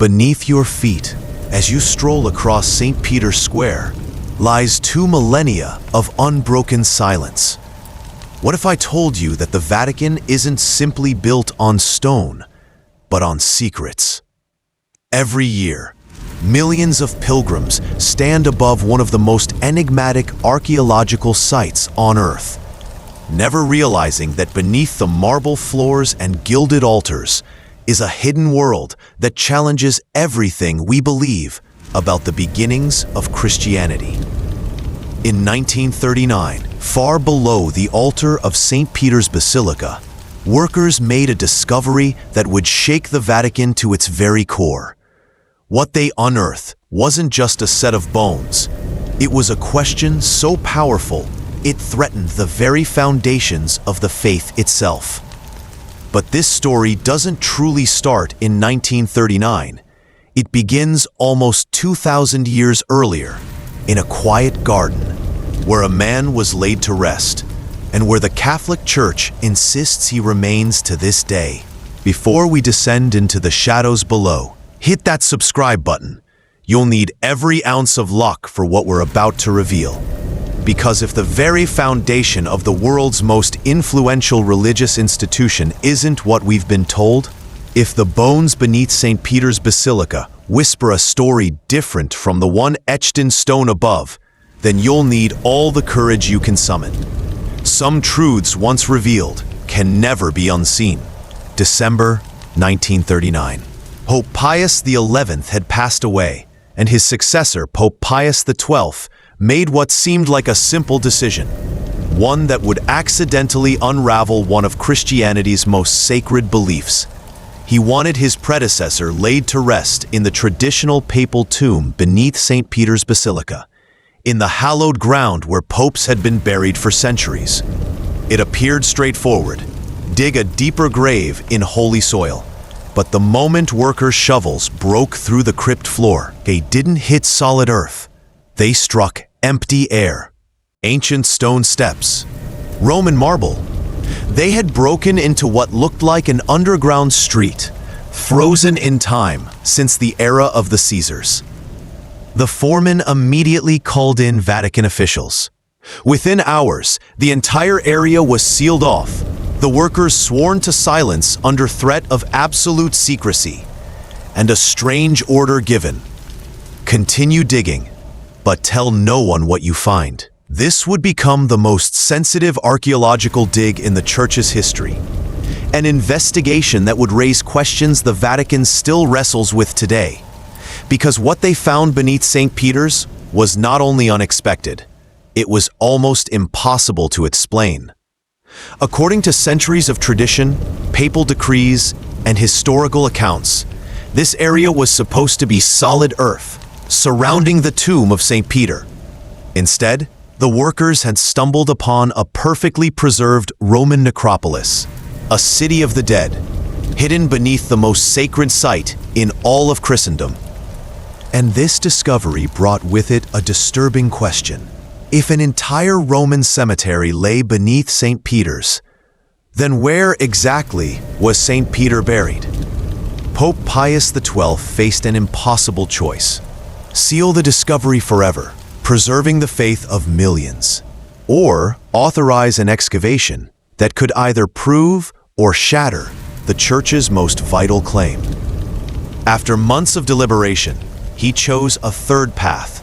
Beneath your feet, as you stroll across St. Peter's Square, lies 2 millennia of unbroken silence. What if I told you that the Vatican isn't simply built on stone, but on secrets? Every year, millions of pilgrims stand above one of the most enigmatic archaeological sites on Earth, never realizing that beneath the marble floors and gilded altars is a hidden world that challenges everything we believe about the beginnings of Christianity. In 1939, far below the altar of St. Peter's Basilica, workers made a discovery that would shake the Vatican to its very core. What they unearthed wasn't just a set of bones. It was a question so powerful, it threatened the very foundations of the faith itself. But this story doesn't truly start in 1939. It begins almost 2,000 years earlier, in a quiet garden, where a man was laid to rest, and where the Catholic Church insists he remains to this day. Before we descend into the shadows below, hit that subscribe button. You'll need every ounce of luck for what we're about to reveal. Because if the very foundation of the world's most influential religious institution isn't what we've been told, if the bones beneath St. Peter's Basilica whisper a story different from the one etched in stone above, then you'll need all the courage you can summon. Some truths once revealed can never be unseen. December 1939. Pope Pius XI had passed away, and his successor, Pope Pius XII, made what seemed like a simple decision, one that would accidentally unravel one of Christianity's most sacred beliefs. He wanted his predecessor laid to rest in the traditional papal tomb beneath St. Peter's Basilica, in the hallowed ground where popes had been buried for centuries. It appeared straightforward: dig a deeper grave in holy soil. But the moment workers' shovels broke through the crypt floor, they didn't hit solid earth. They struck empty air. Ancient stone steps, Roman marble. They had broken into what looked like an underground street, frozen in time since the era of the Caesars. The foreman immediately called in Vatican officials. Within hours, the entire area was sealed off, the workers sworn to silence under threat of absolute secrecy, and a strange order given: continue digging, but tell no one what you find. This would become the most sensitive archaeological dig in the Church's history, an investigation that would raise questions the Vatican still wrestles with today. Because what they found beneath St. Peter's was not only unexpected, it was almost impossible to explain. According to centuries of tradition, papal decrees, and historical accounts, this area was supposed to be solid earth, surrounding the tomb of St. Peter. Instead, the workers had stumbled upon a perfectly preserved Roman necropolis, a city of the dead, hidden beneath the most sacred site in all of Christendom. And this discovery brought with it a disturbing question. If an entire Roman cemetery lay beneath St. Peter's, then where exactly was St. Peter buried? Pope Pius XII faced an impossible choice: seal the discovery forever, preserving the faith of millions, or authorize an excavation that could either prove or shatter the Church's most vital claim. After months of deliberation, he chose a third path: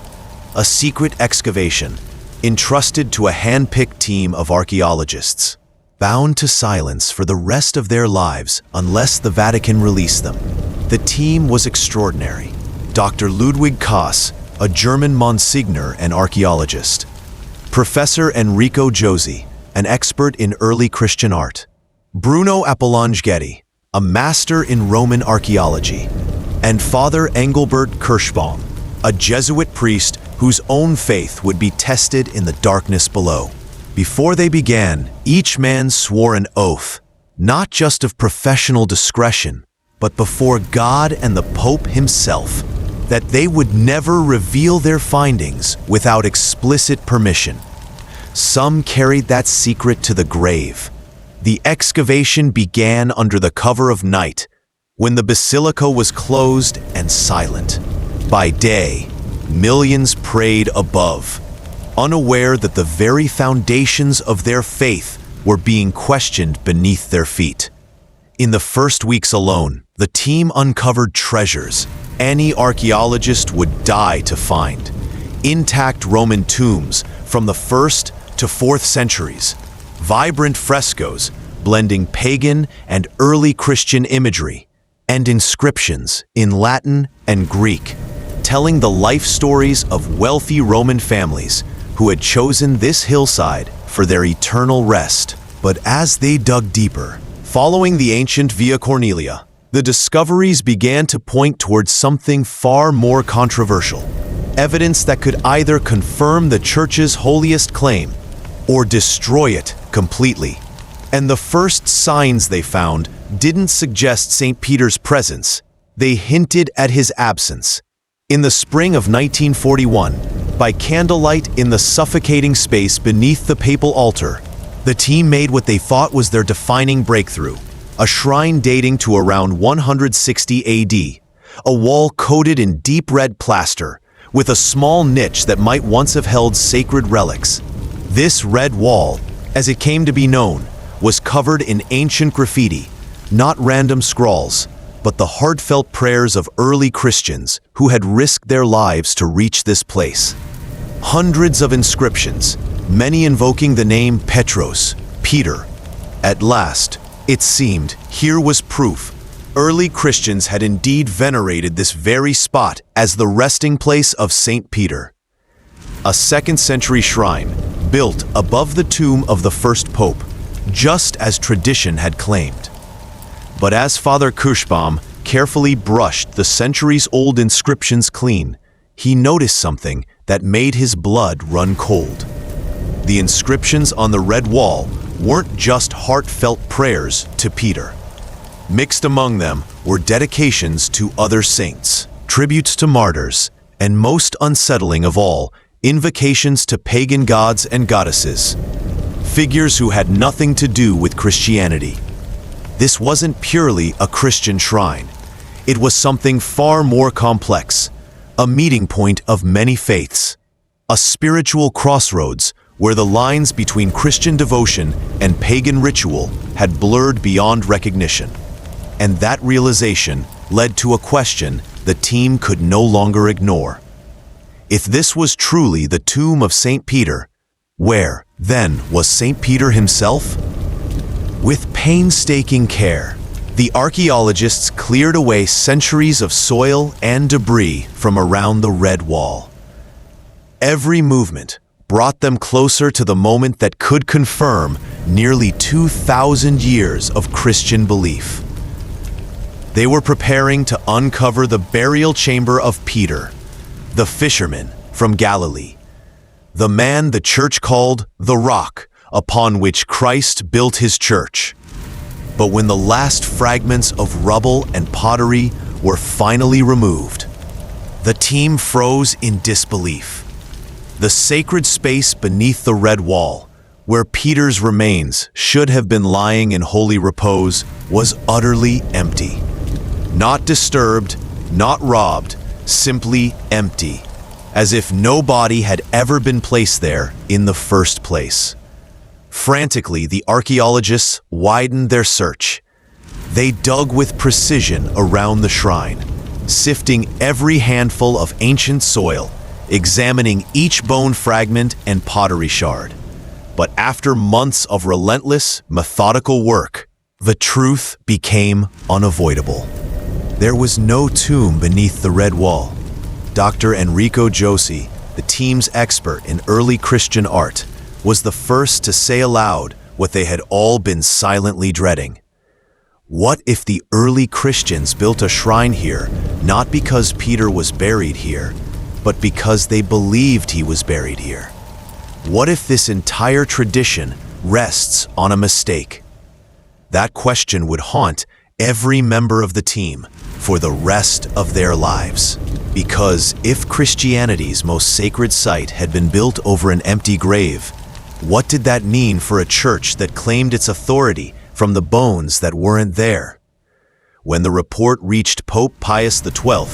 a secret excavation entrusted to a hand-picked team of archaeologists, bound to silence for the rest of their lives unless the Vatican released them. The team was extraordinary. Dr. Ludwig Koss, a German Monsignor and archaeologist; Professor Enrico Josi, an expert in early Christian art; Bruno Apollongetti, a master in Roman archaeology; and Father Engelbert Kirschbaum, a Jesuit priest whose own faith would be tested in the darkness below. Before they began, each man swore an oath, not just of professional discretion, but before God and the Pope himself, that they would never reveal their findings without explicit permission. Some carried that secret to the grave. The excavation began under the cover of night, when the basilica was closed and silent. By day, millions prayed above, unaware that the very foundations of their faith were being questioned beneath their feet. In the first weeks alone, the team uncovered treasures any archaeologist would die to find. Intact Roman tombs from the 1st to 4th centuries, vibrant frescoes blending pagan and early Christian imagery, and inscriptions in Latin and Greek, telling the life stories of wealthy Roman families who had chosen this hillside for their eternal rest. But as they dug deeper, following the ancient Via Cornelia, the discoveries began to point towards something far more controversial. Evidence that could either confirm the church's holiest claim or destroy it completely. And the first signs they found didn't suggest St. Peter's presence. They hinted at his absence. In the spring of 1941, by candlelight in the suffocating space beneath the papal altar, the team made what they thought was their defining breakthrough. A shrine dating to around 160 AD, a wall coated in deep red plaster, with a small niche that might once have held sacred relics. This red wall, as it came to be known, was covered in ancient graffiti, not random scrawls, but the heartfelt prayers of early Christians who had risked their lives to reach this place. Hundreds of inscriptions, many invoking the name Petros, Peter. At last, it seemed, here was proof. Early Christians had indeed venerated this very spot as the resting place of St. Peter. A 2nd century shrine, built above the tomb of the first pope, just as tradition had claimed. But as Father Kirschbaum carefully brushed the centuries-old inscriptions clean, he noticed something that made his blood run cold. The inscriptions on the red wall weren't just heartfelt prayers to Peter. Mixed among them were dedications to other saints, tributes to martyrs, and most unsettling of all, invocations to pagan gods and goddesses, figures who had nothing to do with Christianity. This wasn't purely a Christian shrine. It was something far more complex, a meeting point of many faiths, a spiritual crossroads where the lines between Christian devotion and pagan ritual had blurred beyond recognition. And that realization led to a question the team could no longer ignore. If this was truly the tomb of St. Peter, where, then, was St. Peter himself? With painstaking care, the archaeologists cleared away centuries of soil and debris from around the red wall. Every movement brought them closer to the moment that could confirm nearly 2,000 years of Christian belief. They were preparing to uncover the burial chamber of Peter, the fisherman from Galilee, the man the church called the rock upon which Christ built his church. But when the last fragments of rubble and pottery were finally removed, the team froze in disbelief. The sacred space beneath the red wall, where Peter's remains should have been lying in holy repose, was utterly empty. Not disturbed, not robbed, simply empty, as if no body had ever been placed there in the first place. Frantically, the archaeologists widened their search. They dug with precision around the shrine, sifting every handful of ancient soil, examining each bone fragment and pottery shard. But after months of relentless, methodical work, the truth became unavoidable. There was no tomb beneath the red wall. Dr. Enrico Josi, the team's expert in early Christian art, was the first to say aloud what they had all been silently dreading. What if the early Christians built a shrine here, not because Peter was buried here, but because they believed he was buried here? What if this entire tradition rests on a mistake? That question would haunt every member of the team for the rest of their lives. Because if Christianity's most sacred site had been built over an empty grave, what did that mean for a church that claimed its authority from the bones that weren't there? When the report reached Pope Pius XII,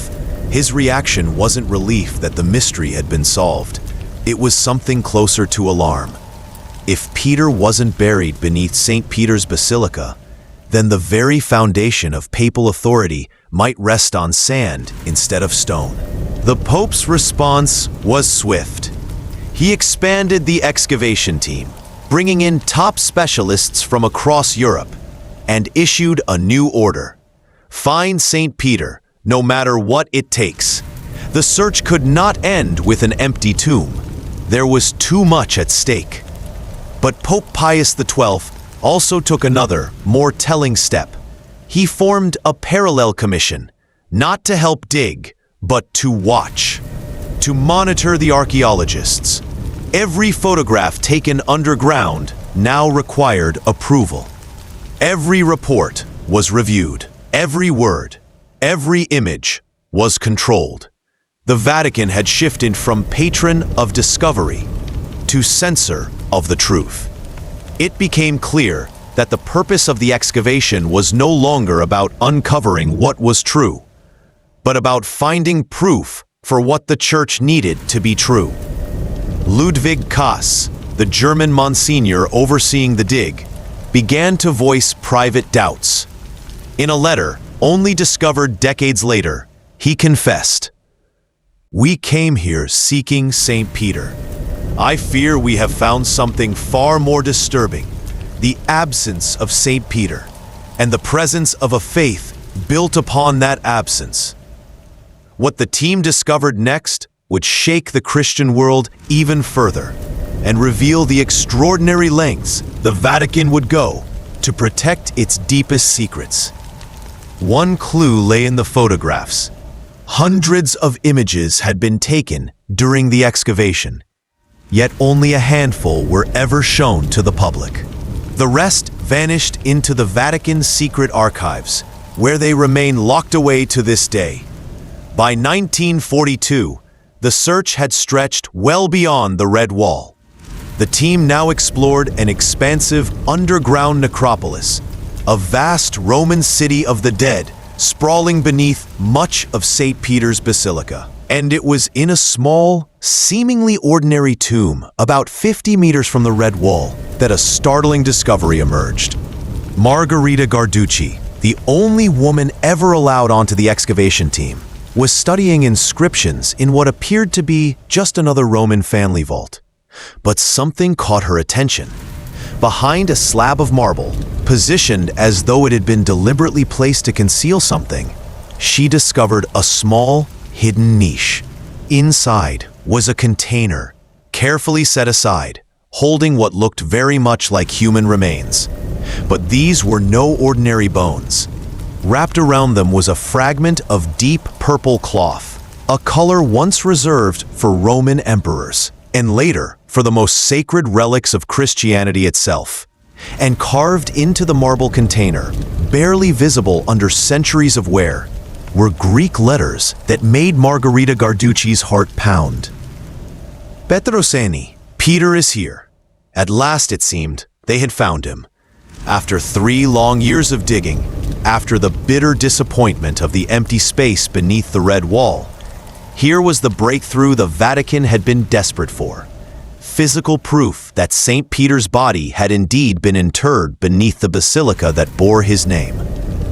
his reaction wasn't relief that the mystery had been solved. It was something closer to alarm. If Peter wasn't buried beneath St. Peter's Basilica, then the very foundation of papal authority might rest on sand instead of stone. The Pope's response was swift. He expanded the excavation team, bringing in top specialists from across Europe, and issued a new order. Find St. Peter, no matter what it takes. The search could not end with an empty tomb. There was too much at stake. But Pope Pius XII also took another, more telling step. He formed a parallel commission, not to help dig, but to watch, to monitor the archaeologists. Every photograph taken underground now required approval. Every report was reviewed. Every word, every image was controlled. The Vatican had shifted from patron of discovery to censor of the truth. It became clear that the purpose of the excavation was no longer about uncovering what was true, but about finding proof for what the Church needed to be true. Ludwig Kass, the German Monsignor overseeing the dig, began to voice private doubts. In a letter, only discovered decades later, he confessed, "We came here seeking St. Peter. I fear we have found something far more disturbing, the absence of St. Peter, and the presence of a faith built upon that absence." What the team discovered next would shake the Christian world even further and reveal the extraordinary lengths the Vatican would go to protect its deepest secrets. One clue lay in the photographs. Hundreds of images had been taken during the excavation, yet only a handful were ever shown to the public. The rest vanished into the Vatican's secret archives, where they remain locked away to this day. By 1942, the search had stretched well beyond the Red Wall. The team now explored an expansive underground necropolis, a vast Roman city of the dead sprawling beneath much of St. Peter's Basilica. And it was in a small, seemingly ordinary tomb about 50 meters from the Red Wall that a startling discovery emerged. Margherita Garducci, the only woman ever allowed onto the excavation team, was studying inscriptions in what appeared to be just another Roman family vault. But something caught her attention. Behind a slab of marble, positioned as though it had been deliberately placed to conceal something, she discovered a small, hidden niche. Inside was a container, carefully set aside, holding what looked very much like human remains. But these were no ordinary bones. Wrapped around them was a fragment of deep purple cloth, a color once reserved for Roman emperors, and later for the most sacred relics of Christianity itself. And carved into the marble container, barely visible under centuries of wear, were Greek letters that made Margherita Garducci's heart pound. Petroseni, Peter is here. At last, it seemed, they had found him. After 3 long years of digging, after the bitter disappointment of the empty space beneath the Red Wall, here was the breakthrough the Vatican had been desperate for. Physical proof that St. Peter's body had indeed been interred beneath the basilica that bore his name.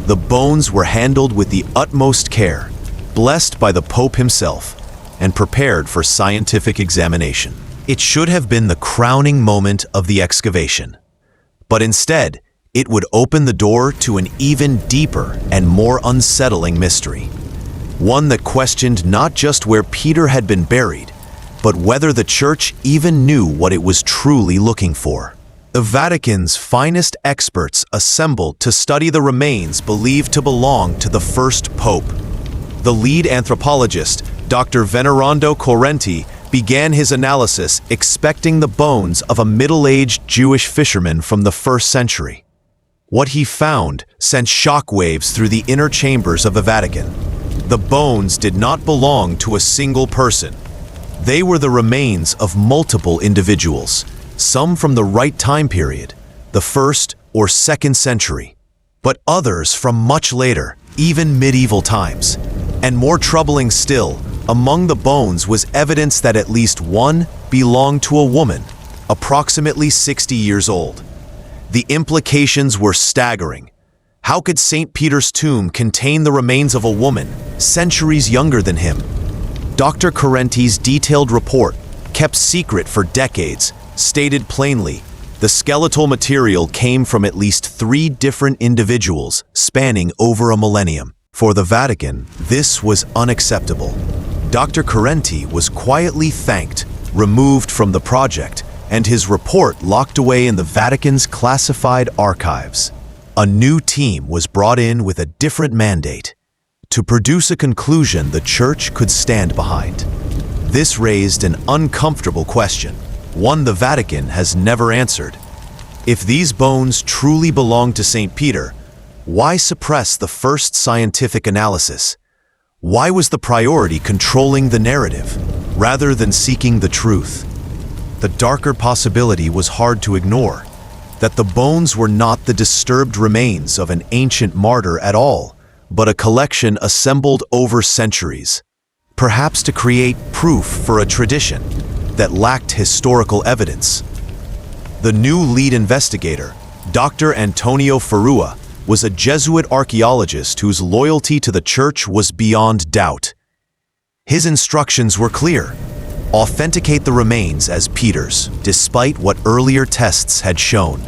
The bones were handled with the utmost care, blessed by the Pope himself, and prepared for scientific examination. It should have been the crowning moment of the excavation. But instead, it would open the door to an even deeper and more unsettling mystery. One that questioned not just where Peter had been buried, but whether the Church even knew what it was truly looking for. The Vatican's finest experts assembled to study the remains believed to belong to the first pope. The lead anthropologist, Dr. Venerando Correnti, began his analysis expecting the bones of a middle-aged Jewish fisherman from the 1st century. What he found sent shockwaves through the inner chambers of the Vatican. The bones did not belong to a single person. They were the remains of multiple individuals, some from the right time period, the 1st or 2nd century, but others from much later, even medieval times. And more troubling still, among the bones was evidence that at least one belonged to a woman, approximately 60 years old. The implications were staggering. How could St. Peter's tomb contain the remains of a woman, centuries younger than him? Dr. Carenti's detailed report, kept secret for decades, stated plainly, the skeletal material came from at least 3 different individuals spanning over a millennium. For the Vatican, this was unacceptable. Dr. Carenti was quietly thanked, removed from the project, and his report locked away in the Vatican's classified archives. A new team was brought in with a different mandate, to produce a conclusion the Church could stand behind. This raised an uncomfortable question, one the Vatican has never answered. If these bones truly belonged to St. Peter, why suppress the first scientific analysis? Why was the priority controlling the narrative, rather than seeking the truth? The darker possibility was hard to ignore, that the bones were not the disturbed remains of an ancient martyr at all, but a collection assembled over centuries, perhaps to create proof for a tradition that lacked historical evidence. The new lead investigator, Dr. Antonio Ferrua, was a Jesuit archaeologist whose loyalty to the Church was beyond doubt. His instructions were clear: authenticate the remains as Peter's, despite what earlier tests had shown.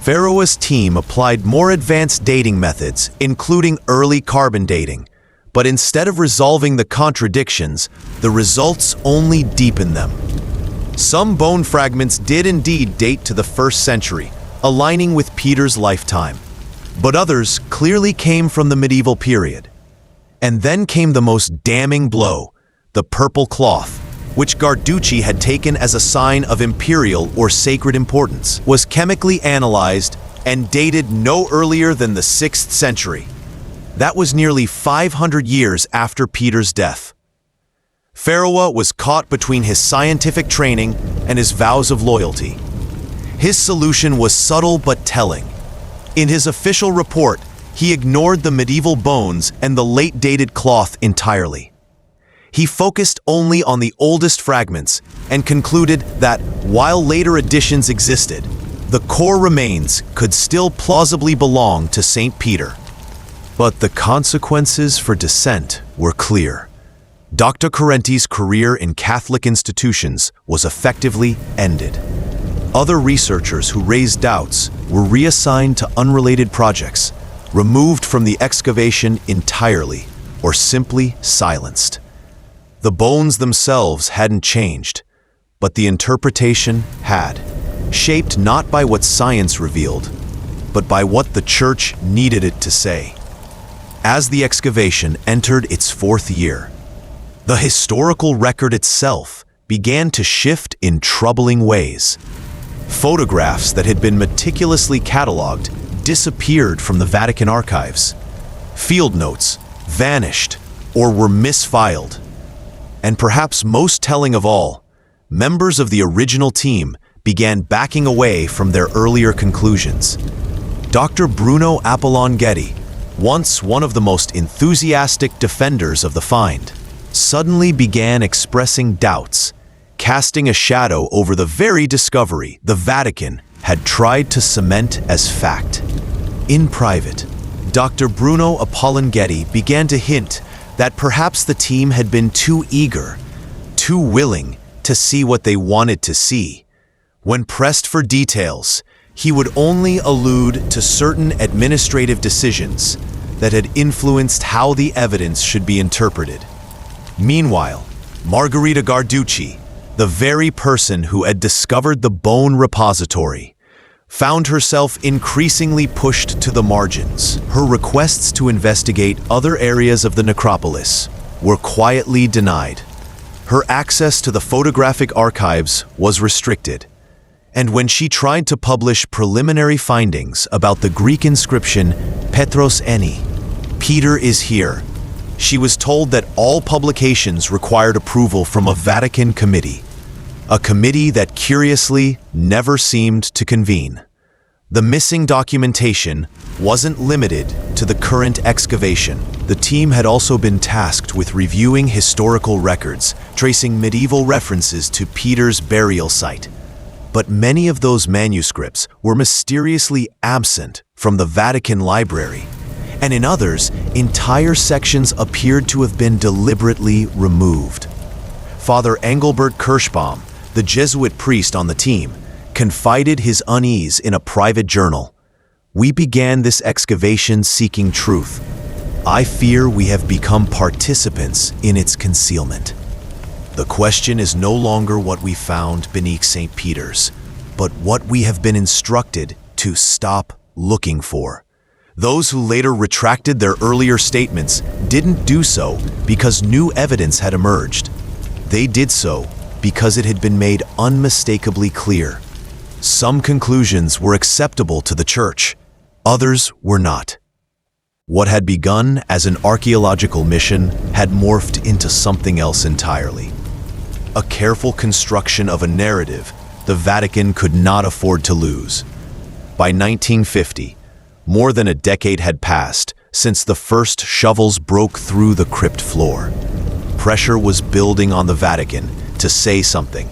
Ferrua's team applied more advanced dating methods, including early carbon dating, but instead of resolving the contradictions, the results only deepened them. Some bone fragments did indeed date to the 1st century, aligning with Peter's lifetime, but others clearly came from the medieval period. And then came the most damning blow: the purple cloth, which Garducci had taken as a sign of imperial or sacred importance, was chemically analyzed and dated no earlier than the 6th century. That was nearly 500 years after Peter's death. Ferrua was caught between his scientific training and his vows of loyalty. His solution was subtle but telling. In his official report, he ignored the medieval bones and the late-dated cloth entirely. He focused only on the oldest fragments and concluded that, while later additions existed, the core remains could still plausibly belong to St. Peter. But the consequences for dissent were clear. Dr. Carenti's career in Catholic institutions was effectively ended. Other researchers who raised doubts were reassigned to unrelated projects, removed from the excavation entirely, or simply silenced. The bones themselves hadn't changed, but the interpretation had, shaped not by what science revealed, but by what the Church needed it to say. As the excavation entered its 4th year, the historical record itself began to shift in troubling ways. Photographs that had been meticulously catalogued disappeared from the Vatican archives. Field notes vanished or were misfiled. And perhaps most telling of all, members of the original team began backing away from their earlier conclusions. Dr. Bruno Apollon-Getty, once one of the most enthusiastic defenders of the find, suddenly began expressing doubts, casting a shadow over the very discovery the Vatican had tried to cement as fact. In private, Dr. Bruno Apollon-Getty began to hint that perhaps the team had been too eager, too willing to see what they wanted to see. When pressed for details, he would only allude to certain administrative decisions that had influenced how the evidence should be interpreted. Meanwhile, Margherita Garducci, the very person who had discovered the bone repository, found herself increasingly pushed to the margins. Her requests to investigate other areas of the necropolis were quietly denied. Her access to the photographic archives was restricted, and when she tried to publish preliminary findings about the Greek inscription Petros Eni, Peter is here, she was told that all publications required approval from a Vatican committee, a committee that curiously never seemed to convene. The missing documentation wasn't limited to the current excavation. The team had also been tasked with reviewing historical records, tracing medieval references to Peter's burial site. But many of those manuscripts were mysteriously absent from the Vatican library, and in others, entire sections appeared to have been deliberately removed. Father Engelbert Kirschbaum, the Jesuit priest on the team, confided his unease in a private journal. "We began this excavation seeking truth. I fear we have become participants in its concealment. The question is no longer what we found beneath St. Peter's, but what we have been instructed to stop looking for." Those who later retracted their earlier statements didn't do so because new evidence had emerged. They did so because it had been made unmistakably clear. Some conclusions were acceptable to the Church, others were not. What had begun as an archaeological mission had morphed into something else entirely. A careful construction of a narrative the Vatican could not afford to lose. By 1950, more than a decade had passed since the first shovels broke through the crypt floor. Pressure was building on the Vatican to say something.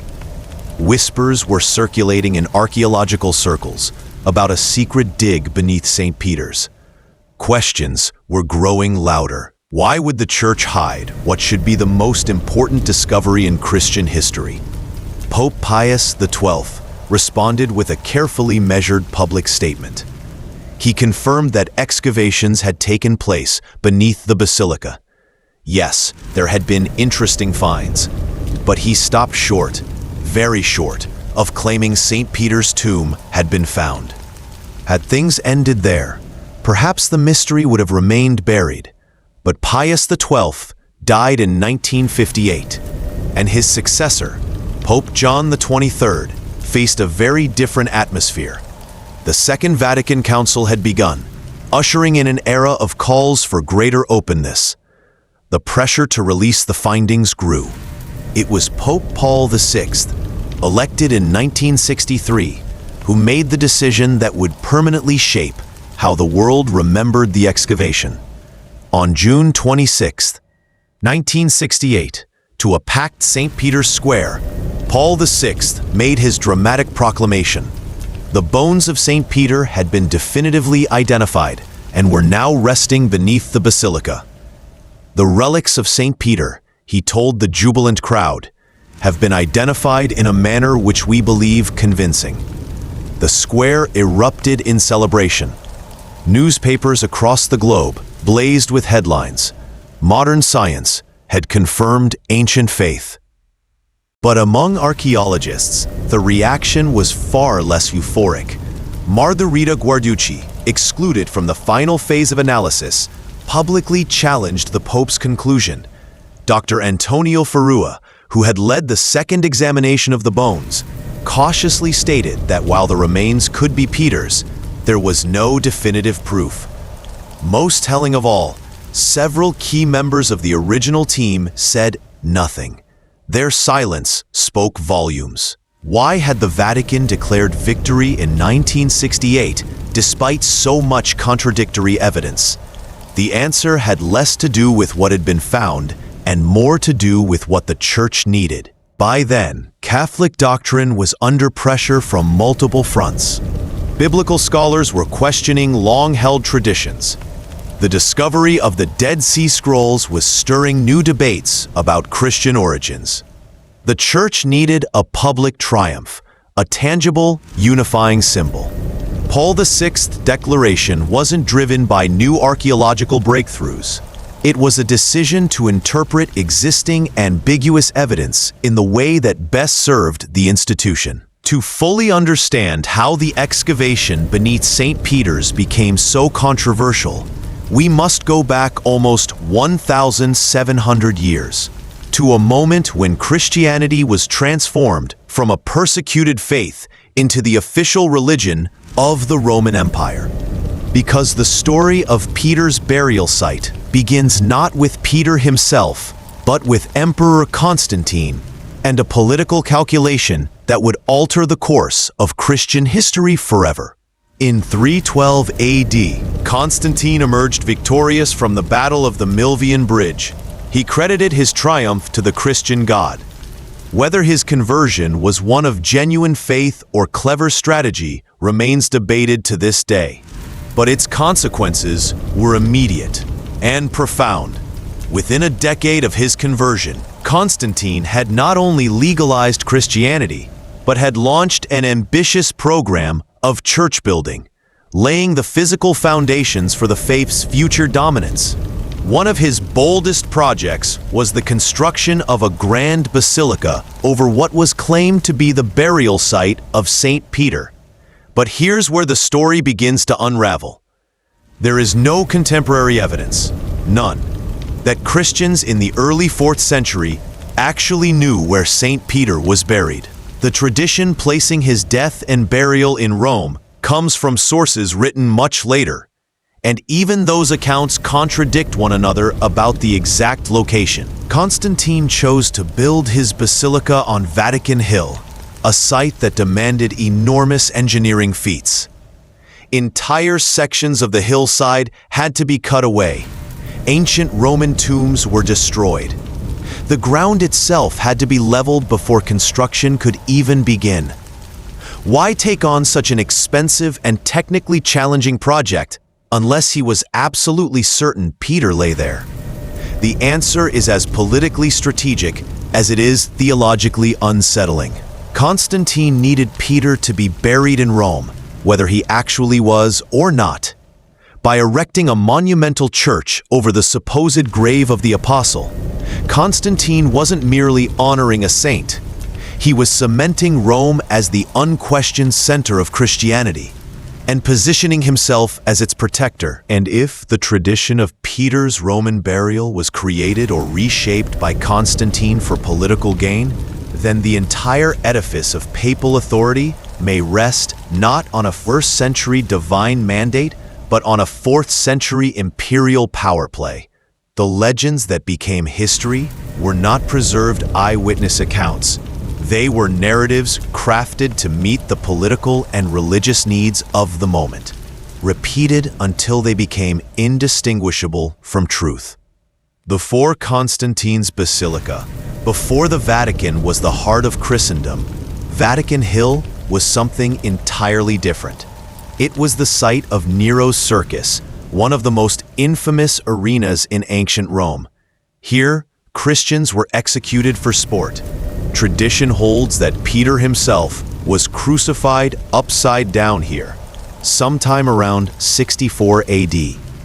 Whispers were circulating in archaeological circles about a secret dig beneath St. Peter's. Questions were growing louder. Why would the Church hide what should be the most important discovery in Christian history? Pope Pius XII responded with a carefully measured public statement. He confirmed that excavations had taken place beneath the Basilica. Yes, there had been interesting finds, but he stopped short, very short, of claiming St. Peter's tomb had been found. Had things ended there, perhaps the mystery would have remained buried. But Pius XII died in 1958, and his successor, Pope John XXIII, faced a very different atmosphere. The Second Vatican Council had begun, ushering in an era of calls for greater openness. The pressure to release the findings grew. It was Pope Paul VI, elected in 1963, who made the decision that would permanently shape how the world remembered the excavation. On June 26, 1968, to a packed St. Peter's Square, Paul VI made his dramatic proclamation. The bones of St. Peter had been definitively identified and were now resting beneath the Basilica. The relics of St. Peter, he told the jubilant crowd, have been identified in a manner which we believe convincing. The square erupted in celebration. Newspapers across the globe blazed with headlines. Modern science had confirmed ancient faith. But among archaeologists, the reaction was far less euphoric. Margherita Guarducci, excluded from the final phase of analysis, publicly challenged the Pope's conclusion. Dr. Antonio Ferrua, who had led the second examination of the bones, cautiously stated that while the remains could be Peter's, there was no definitive proof. Most telling of all, several key members of the original team said nothing. Their silence spoke volumes. Why had the Vatican declared victory in 1968 despite so much contradictory evidence? The answer had less to do with what had been found and more to do with what the Church needed. By then, Catholic doctrine was under pressure from multiple fronts. Biblical scholars were questioning long-held traditions. The discovery of the Dead Sea Scrolls was stirring new debates about Christian origins. The Church needed a public triumph, a tangible, unifying symbol. Paul VI's declaration wasn't driven by new archaeological breakthroughs. It was a decision to interpret existing ambiguous evidence in the way that best served the institution. To fully understand how the excavation beneath St. Peter's became so controversial, we must go back almost 1,700 years, to a moment when Christianity was transformed from a persecuted faith into the official religion of the Roman Empire. Because the story of Peter's burial site begins not with Peter himself, but with Emperor Constantine and a political calculation that would alter the course of Christian history forever. In 312 AD, Constantine emerged victorious from the Battle of the Milvian Bridge. He credited his triumph to the Christian God. Whether his conversion was one of genuine faith or clever strategy remains debated to this day. But its consequences were immediate and profound. Within a decade of his conversion, Constantine had not only legalized Christianity, but had launched an ambitious program of church building, laying the physical foundations for the faith's future dominance. One of his boldest projects was the construction of a grand basilica over what was claimed to be the burial site of St. Peter. But here's where the story begins to unravel. There is no contemporary evidence, none, that Christians in the early 4th century actually knew where St. Peter was buried. The tradition placing his death and burial in Rome comes from sources written much later, and even those accounts contradict one another about the exact location. Constantine chose to build his basilica on Vatican Hill, a site that demanded enormous engineering feats. Entire sections of the hillside had to be cut away. Ancient Roman tombs were destroyed. The ground itself had to be leveled before construction could even begin. Why take on such an expensive and technically challenging project unless he was absolutely certain Peter lay there? The answer is as politically strategic as it is theologically unsettling. Constantine needed Peter to be buried in Rome, whether he actually was or not. By erecting a monumental church over the supposed grave of the apostle, Constantine wasn't merely honoring a saint. He was cementing Rome as the unquestioned center of Christianity and positioning himself as its protector. And if the tradition of Peter's Roman burial was created or reshaped by Constantine for political gain, then the entire edifice of papal authority may rest not on a 1st century divine mandate, but on a 4th century imperial power play. The legends that became history were not preserved eyewitness accounts. They were narratives crafted to meet the political and religious needs of the moment, repeated until they became indistinguishable from truth. Before Constantine's Basilica, before the Vatican was the heart of Christendom, Vatican Hill was something entirely different. It was the site of Nero's circus, one of the most infamous arenas in ancient Rome. Here, Christians were executed for sport. Tradition holds that Peter himself was crucified upside down here, sometime around 64 AD.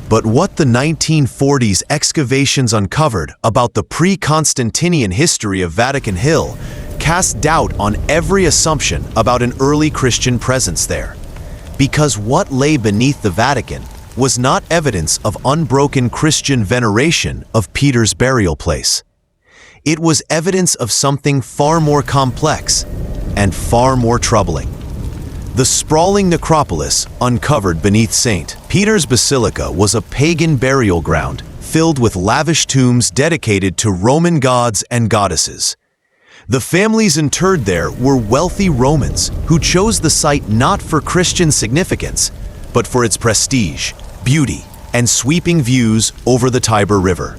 But what the 1940s excavations uncovered about the pre-Constantinian history of Vatican Hill cast doubt on every assumption about an early Christian presence there. Because what lay beneath the Vatican was not evidence of unbroken Christian veneration of Peter's burial place. It was evidence of something far more complex and far more troubling. The sprawling necropolis uncovered beneath St. Peter's Basilica was a pagan burial ground filled with lavish tombs dedicated to Roman gods and goddesses. The families interred there were wealthy Romans who chose the site not for Christian significance, but for its prestige, beauty, and sweeping views over the Tiber River.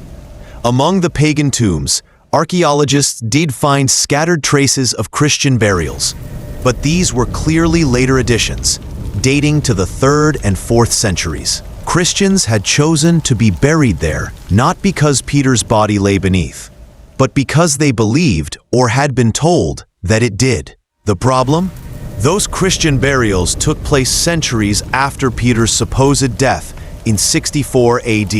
Among the pagan tombs, archaeologists did find scattered traces of Christian burials, but these were clearly later additions, dating to the 3rd and 4th centuries. Christians had chosen to be buried there not because Peter's body lay beneath, but because they believed or had been told that it did. The problem? Those Christian burials took place centuries after Peter's supposed death in 64 AD.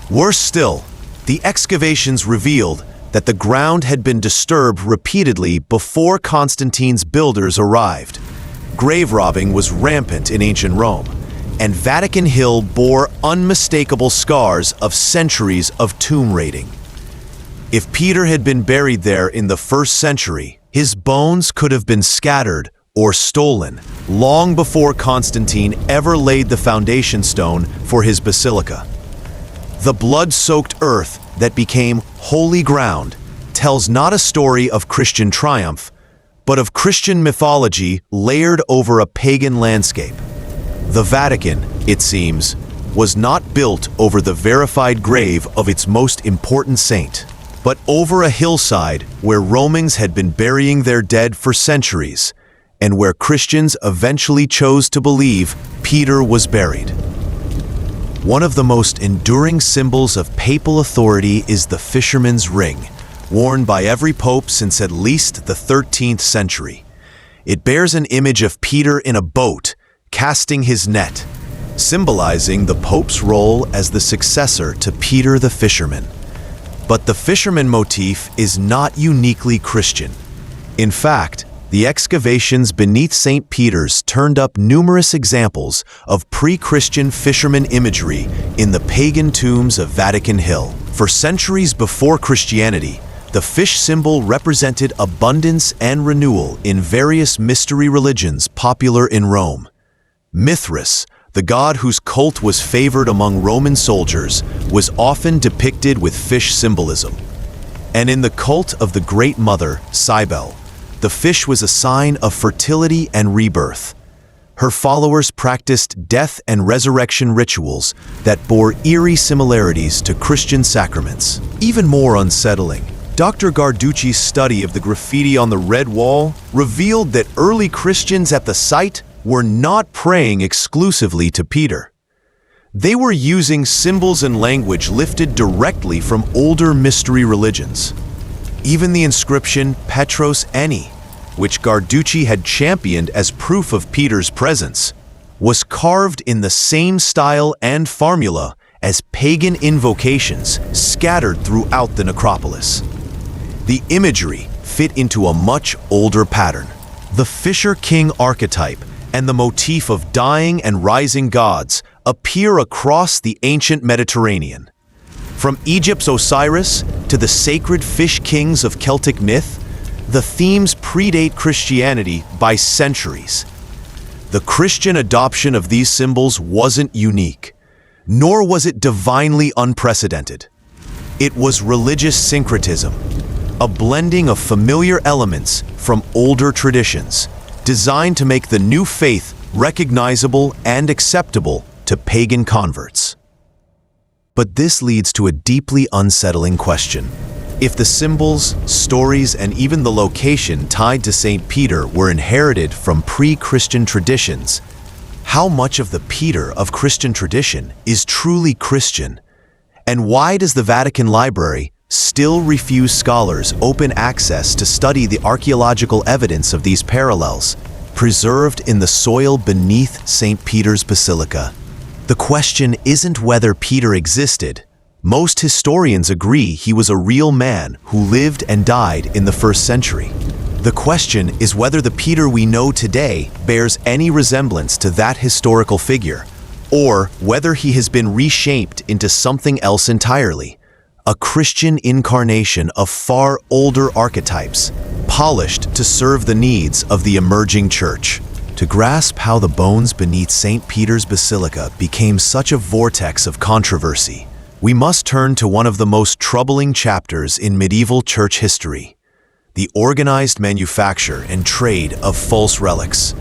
Worse still, the excavations revealed that the ground had been disturbed repeatedly before Constantine's builders arrived. Grave robbing was rampant in ancient Rome, and Vatican Hill bore unmistakable scars of centuries of tomb raiding. If Peter had been buried there in the 1st century, his bones could have been scattered or stolen long before Constantine ever laid the foundation stone for his basilica. The blood-soaked earth that became holy ground tells not a story of Christian triumph, but of Christian mythology layered over a pagan landscape. The Vatican, it seems, was not built over the verified grave of its most important saint, but over a hillside where Romans had been burying their dead for centuries, and where Christians eventually chose to believe Peter was buried. One of the most enduring symbols of papal authority is the fisherman's ring, worn by every pope since at least the 13th century. It bears an image of Peter in a boat, casting his net, symbolizing the Pope's role as the successor to Peter the fisherman. But the fisherman motif is not uniquely Christian. In fact, the excavations beneath St. Peter's turned up numerous examples of pre-Christian fisherman imagery in the pagan tombs of Vatican Hill. For centuries before Christianity, the fish symbol represented abundance and renewal in various mystery religions popular in Rome. Mithras, the god whose cult was favored among Roman soldiers, was often depicted with fish symbolism. And in the cult of the Great Mother, Cybele, the fish was a sign of fertility and rebirth. Her followers practiced death and resurrection rituals that bore eerie similarities to Christian sacraments. Even more unsettling, Dr. Garducci's study of the graffiti on the red wall revealed that early Christians at the site were not praying exclusively to Peter. They were using symbols and language lifted directly from older mystery religions. Even the inscription Petros Eni, which Garducci had championed as proof of Peter's presence, was carved in the same style and formula as pagan invocations scattered throughout the necropolis. The imagery fit into a much older pattern. The Fisher King archetype and the motif of dying and rising gods appear across the ancient Mediterranean. From Egypt's Osiris to the sacred fish kings of Celtic myth, the themes predate Christianity by centuries. The Christian adoption of these symbols wasn't unique, nor was it divinely unprecedented. It was religious syncretism, a blending of familiar elements from older traditions, designed to make the new faith recognizable and acceptable to pagan converts. But this leads to a deeply unsettling question. If the symbols, stories, and even the location tied to St. Peter were inherited from pre-Christian traditions, how much of the Peter of Christian tradition is truly Christian? And why does the Vatican Library still refuse scholars open access to study the archaeological evidence of these parallels, preserved in the soil beneath St. Peter's Basilica? The question isn't whether Peter existed. Most historians agree he was a real man who lived and died in the 1st century. The question is whether the Peter we know today bears any resemblance to that historical figure, or whether he has been reshaped into something else entirely. A Christian incarnation of far older archetypes, polished to serve the needs of the emerging church. To grasp how the bones beneath St. Peter's Basilica became such a vortex of controversy, we must turn to one of the most troubling chapters in medieval church history: the organized manufacture and trade of false relics.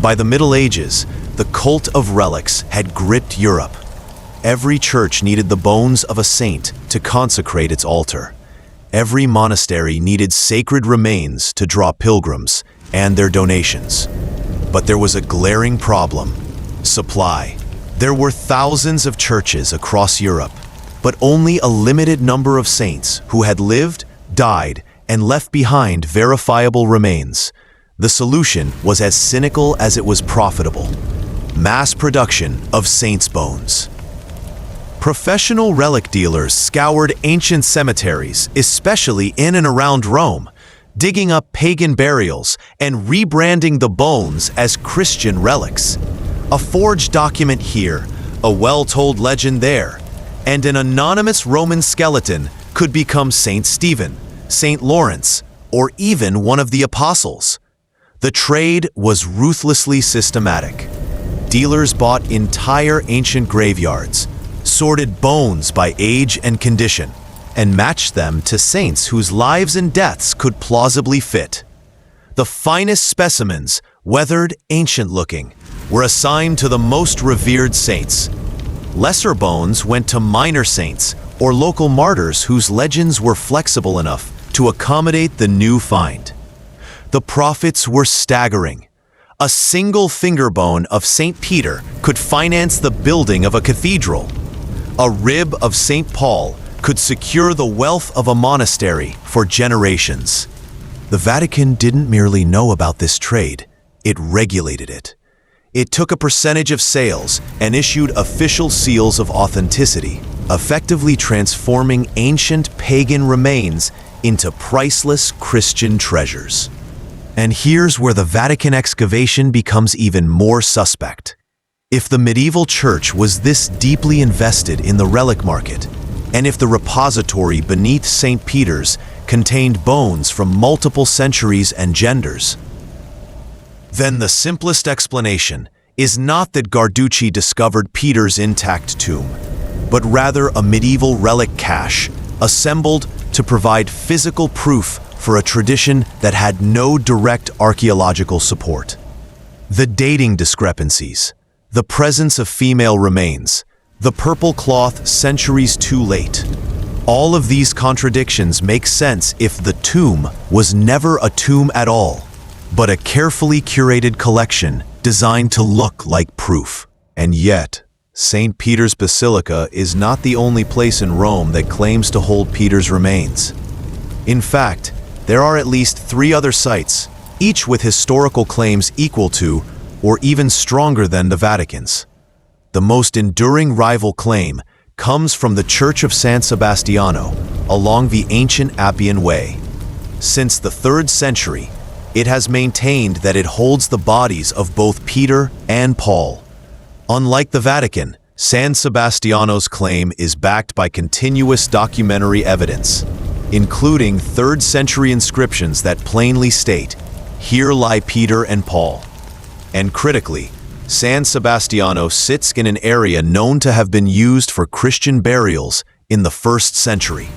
By the Middle Ages, the cult of relics had gripped Europe. Every church needed the bones of a saint to consecrate its altar. Every monastery needed sacred remains to draw pilgrims and their donations. But there was a glaring problem: supply. There were thousands of churches across Europe, but only a limited number of saints who had lived, died, and left behind verifiable remains. The solution was as cynical as it was profitable: mass production of saints' bones. Professional relic dealers scoured ancient cemeteries, especially in and around Rome, digging up pagan burials and rebranding the bones as Christian relics. A forged document here, a well-told legend there, and an anonymous Roman skeleton could become Saint Stephen, Saint Lawrence, or even one of the apostles. The trade was ruthlessly systematic. Dealers bought entire ancient graveyards, sorted bones by age and condition, and matched them to saints whose lives and deaths could plausibly fit. The finest specimens, weathered, ancient-looking, were assigned to the most revered saints. Lesser bones went to minor saints or local martyrs whose legends were flexible enough to accommodate the new find. The profits were staggering. A single finger bone of St. Peter could finance the building of a cathedral. A rib of St. Paul could secure the wealth of a monastery for generations. The Vatican didn't merely know about this trade, it regulated it. It took a percentage of sales and issued official seals of authenticity, effectively transforming ancient pagan remains into priceless Christian treasures. And here's where the Vatican excavation becomes even more suspect. If the medieval church was this deeply invested in the relic market, and if the repository beneath St. Peter's contained bones from multiple centuries and genders, then the simplest explanation is not that Garducci discovered Peter's intact tomb, but rather a medieval relic cache assembled to provide physical proof for a tradition that had no direct archaeological support. The dating discrepancies, the presence of female remains, the purple cloth centuries too late. All of these contradictions make sense if the tomb was never a tomb at all, but a carefully curated collection designed to look like proof. And yet, St. Peter's Basilica is not the only place in Rome that claims to hold Peter's remains. In fact, there are at least 3 other sites, each with historical claims equal to, or even stronger than the Vatican's. The most enduring rival claim comes from the Church of San Sebastiano along the ancient Appian Way. Since the 3rd century, it has maintained that it holds the bodies of both Peter and Paul. Unlike the Vatican, San Sebastiano's claim is backed by continuous documentary evidence, including 3rd century inscriptions that plainly state, "Here lie Peter and Paul." And critically, San Sebastiano sits in an area known to have been used for Christian burials in the 1st century,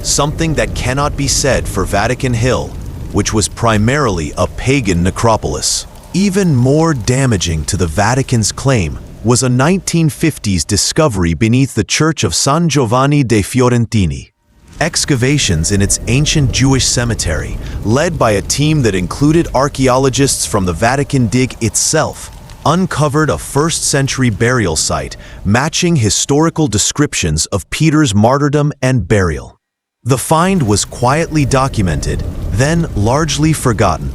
something that cannot be said for Vatican Hill, which was primarily a pagan necropolis. Even more damaging to the Vatican's claim was a 1950s discovery beneath the Church of San Giovanni dei Fiorentini. Excavations in its ancient Jewish cemetery, led by a team that included archaeologists from the Vatican dig itself, uncovered a 1st century burial site matching historical descriptions of Peter's martyrdom and burial. The find was quietly documented, then largely forgotten.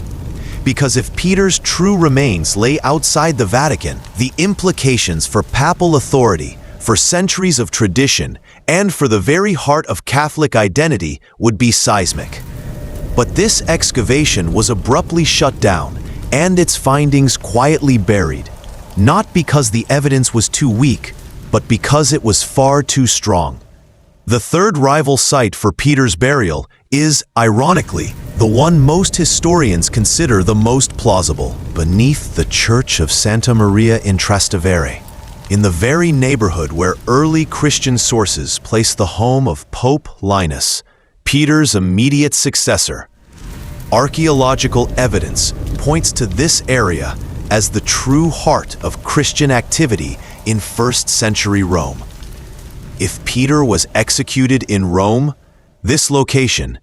Because if Peter's true remains lay outside the Vatican, the implications for papal authority, for centuries of tradition, and for the very heart of Catholic identity would be seismic. But this excavation was abruptly shut down, and its findings quietly buried, not because the evidence was too weak, but because it was far too strong. The 3rd rival site for Peter's burial is, ironically, the one most historians consider the most plausible, beneath the Church of Santa Maria in Trastevere, in the very neighborhood where early Christian sources place the home of Pope Linus, Peter's immediate successor. Archaeological evidence points to this area as the true heart of Christian activity in 1st century Rome. If Peter was executed in Rome, this location,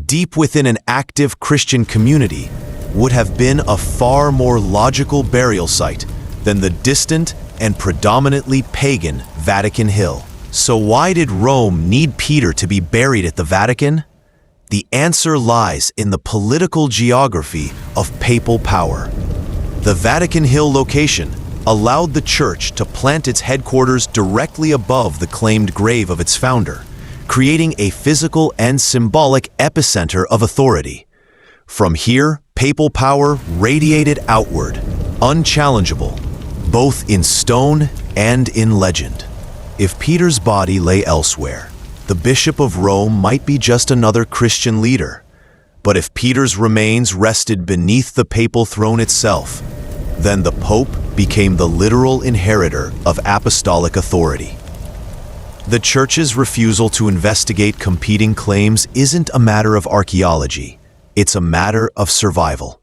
deep within an active Christian community, would have been a far more logical burial site than the distant and predominantly pagan Vatican Hill. So why did Rome need Peter to be buried at the Vatican? The answer lies in the political geography of papal power. The Vatican Hill location allowed the church to plant its headquarters directly above the claimed grave of its founder, creating a physical and symbolic epicenter of authority. From here, papal power radiated outward, unchallengeable, both in stone and in legend. If Peter's body lay elsewhere, the Bishop of Rome might be just another Christian leader. But if Peter's remains rested beneath the papal throne itself, then the Pope became the literal inheritor of apostolic authority. The Church's refusal to investigate competing claims isn't a matter of archaeology, it's a matter of survival.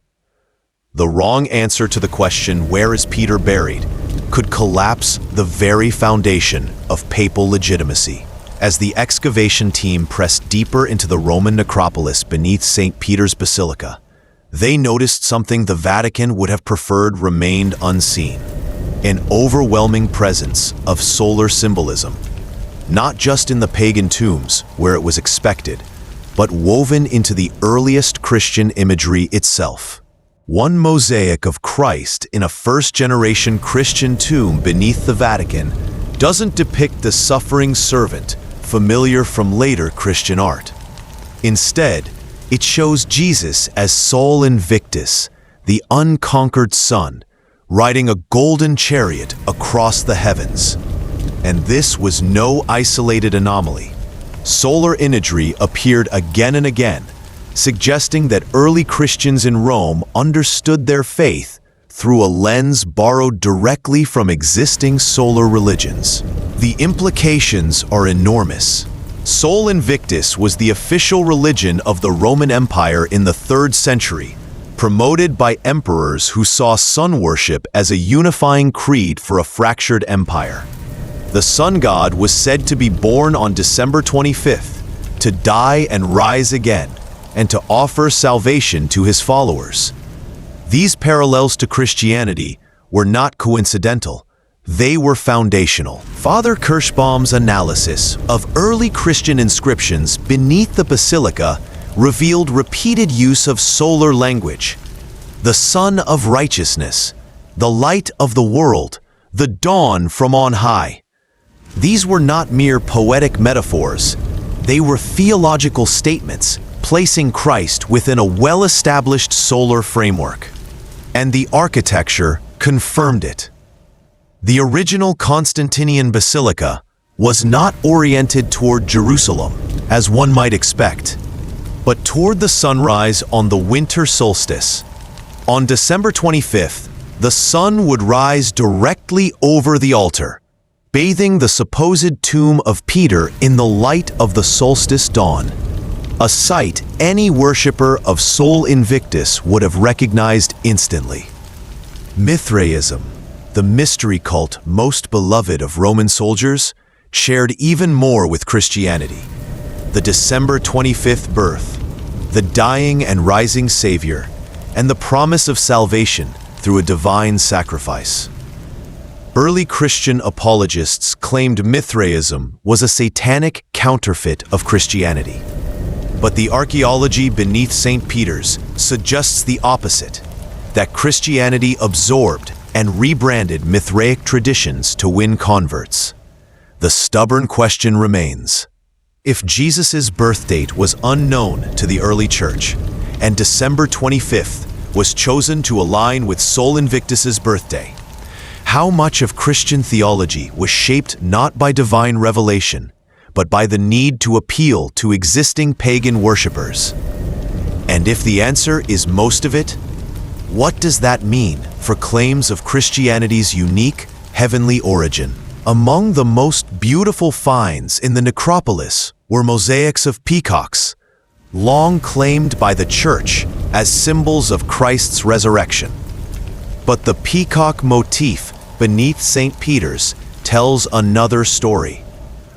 The wrong answer to the question, "Where is Peter buried?" could collapse the very foundation of papal legitimacy. As the excavation team pressed deeper into the Roman necropolis beneath St. Peter's Basilica, they noticed something the Vatican would have preferred remained unseen: an overwhelming presence of solar symbolism, not just in the pagan tombs where it was expected, but woven into the earliest Christian imagery itself. One mosaic of Christ in a first-generation Christian tomb beneath the Vatican doesn't depict the suffering servant familiar from later Christian art. Instead, it shows Jesus as Sol Invictus, the unconquered Son, riding a golden chariot across the heavens. And this was no isolated anomaly. Solar imagery appeared again and again, suggesting that early Christians in Rome understood their faith through a lens borrowed directly from existing solar religions. The implications are enormous. Sol Invictus was the official religion of the Roman Empire in the 3rd century, promoted by emperors who saw sun worship as a unifying creed for a fractured empire. The sun god was said to be born on December 25th, to die and rise again, and to offer salvation to his followers. These parallels to Christianity were not coincidental. They were foundational. Father Kirschbaum's analysis of early Christian inscriptions beneath the Basilica revealed repeated use of solar language: the sun of righteousness, the light of the world, the dawn from on high. These were not mere poetic metaphors. They were theological statements, placing Christ within a well-established solar framework. And the architecture confirmed it. The original Constantinian Basilica was not oriented toward Jerusalem, as one might expect, but toward the sunrise on the winter solstice. On December 25th, the sun would rise directly over the altar, bathing the supposed tomb of Peter in the light of the solstice dawn. A sight any worshipper of Sol Invictus would have recognized instantly. Mithraism, the mystery cult most beloved of Roman soldiers, shared even more with Christianity. The December 25th birth, the dying and rising Savior, and the promise of salvation through a divine sacrifice. Early Christian apologists claimed Mithraism was a satanic counterfeit of Christianity. But the archaeology beneath St. Peter's suggests the opposite, that Christianity absorbed and rebranded Mithraic traditions to win converts. The stubborn question remains: if Jesus' birth date was unknown to the early church, and December 25th was chosen to align with Sol Invictus's birthday, how much of Christian theology was shaped not by divine revelation, but by the need to appeal to existing pagan worshippers? And if the answer is most of it, what does that mean for claims of Christianity's unique heavenly origin? Among the most beautiful finds in the necropolis were mosaics of peacocks, long claimed by the Church as symbols of Christ's resurrection. But the peacock motif beneath St. Peter's tells another story.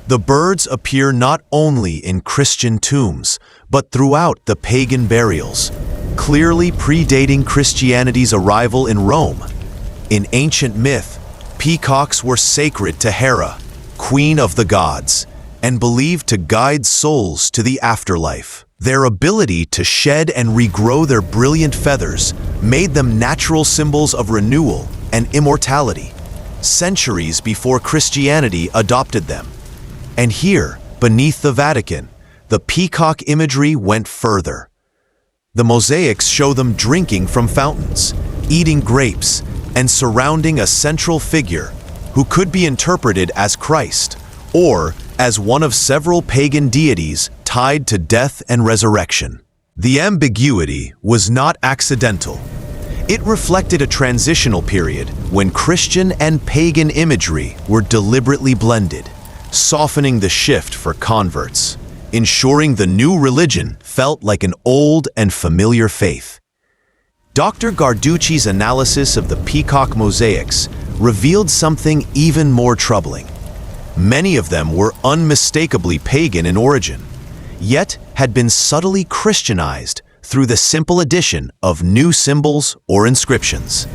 The birds appear not only in Christian tombs, but throughout the pagan burials, clearly predating Christianity's arrival in Rome. In ancient myth, peacocks were sacred to Hera, queen of the gods, and believed to guide souls to the afterlife. Their ability to shed and regrow their brilliant feathers made them natural symbols of renewal and immortality, centuries before Christianity adopted them. And here, beneath the Vatican, the peacock imagery went further. The mosaics show them drinking from fountains, eating grapes, and surrounding a central figure who could be interpreted as Christ, or as one of several pagan deities tied to death and resurrection. The ambiguity was not accidental. It reflected a transitional period when Christian and pagan imagery were deliberately blended, softening the shift for converts, ensuring the new religion felt like an old and familiar faith. Dr. Garducci's analysis of the peacock mosaics revealed something even more troubling. Many of them were unmistakably pagan in origin, yet had been subtly Christianized through the simple addition of new symbols or inscriptions.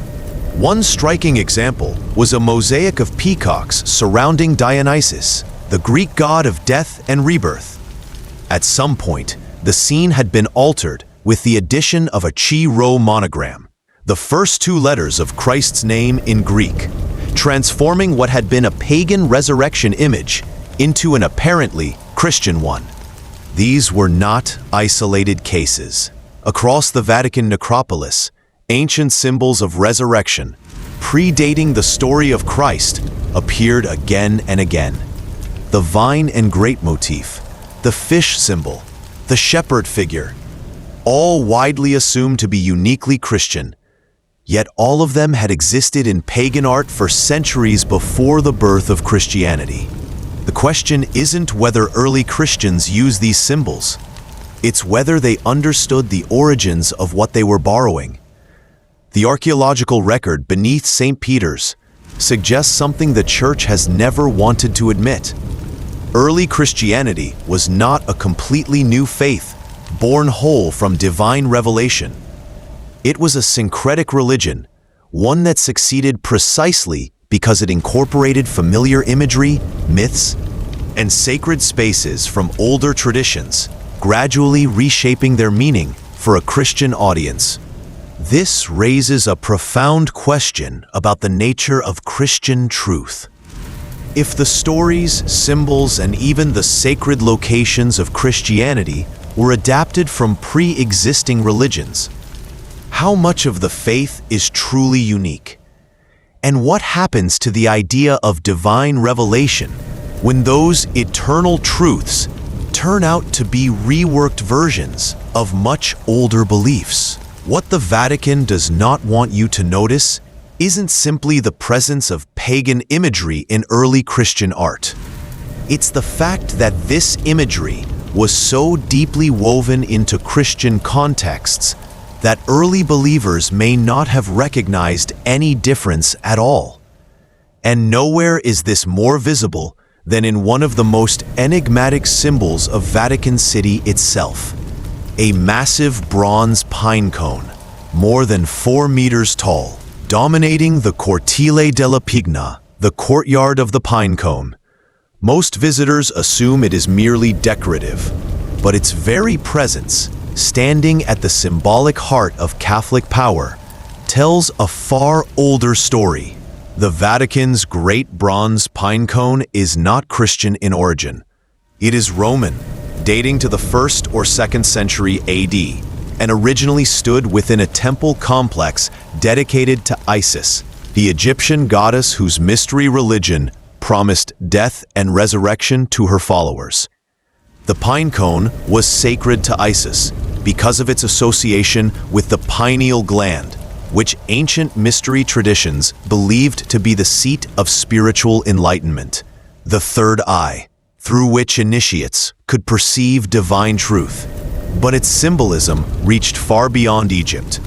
One striking example was a mosaic of peacocks surrounding Dionysus, the Greek god of death and rebirth. At some point, the scene had been altered with the addition of a chi rho monogram, the first two letters of Christ's name in Greek, transforming what had been a pagan resurrection image into an apparently Christian one. These were not isolated cases. Across the Vatican necropolis, ancient symbols of resurrection, predating the story of Christ, appeared again and again. The vine and grape motif, the fish symbol, the shepherd figure, all widely assumed to be uniquely Christian, yet all of them had existed in pagan art for centuries before the birth of Christianity. The question isn't whether early Christians used these symbols, it's whether they understood the origins of what they were borrowing. The archaeological record beneath St. Peter's suggests something the Church has never wanted to admit. Early Christianity was not a completely new faith, born whole from divine revelation. It was a syncretic religion, one that succeeded precisely because it incorporated familiar imagery, myths, and sacred spaces from older traditions, gradually reshaping their meaning for a Christian audience. This raises a profound question about the nature of Christian truth. If the stories, symbols, and even the sacred locations of Christianity were adapted from pre-existing religions, how much of the faith is truly unique? And what happens to the idea of divine revelation when those eternal truths turn out to be reworked versions of much older beliefs? What the Vatican does not want you to notice isn't simply the presence of pagan imagery in early Christian art. It's the fact that this imagery was so deeply woven into Christian contexts that early believers may not have recognized any difference at all. And nowhere is this more visible than in one of the most enigmatic symbols of Vatican City itself, a massive bronze pine cone, more than 4 meters tall, dominating the Cortile della Pigna, the courtyard of the pine cone. Most visitors assume it is merely decorative, but its very presence, standing at the symbolic heart of Catholic power, tells a far older story. The Vatican's great bronze pine cone is not Christian in origin. It is Roman, dating to the 1st or 2nd century AD, and originally stood within a temple complex dedicated to Isis, the Egyptian goddess whose mystery religion promised death and resurrection to her followers. The pine cone was sacred to Isis because of its association with the pineal gland, which ancient mystery traditions believed to be the seat of spiritual enlightenment, the third eye, through which initiates could perceive divine truth. But its symbolism reached far beyond Egypt.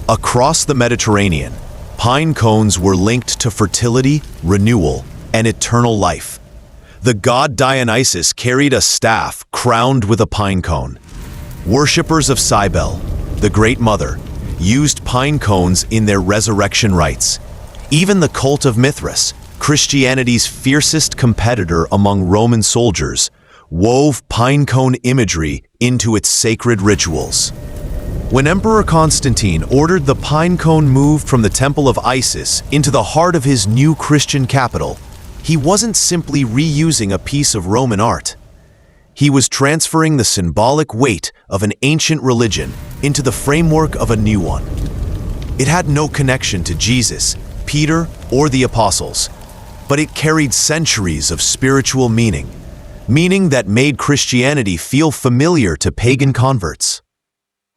Across the Mediterranean, pine cones were linked to fertility, renewal, and eternal life. The god Dionysus carried a staff crowned with a pine cone. Worshippers of Cybele, the Great Mother, used pine cones in their resurrection rites. Even the cult of Mithras, Christianity's fiercest competitor among Roman soldiers, wove pine cone imagery into its sacred rituals. When Emperor Constantine ordered the pine cone moved from the Temple of Isis into the heart of his new Christian capital, he wasn't simply reusing a piece of Roman art. He was transferring the symbolic weight of an ancient religion into the framework of a new one. It had no connection to Jesus, Peter, or the apostles, but it carried centuries of spiritual meaning that made Christianity feel familiar to pagan converts.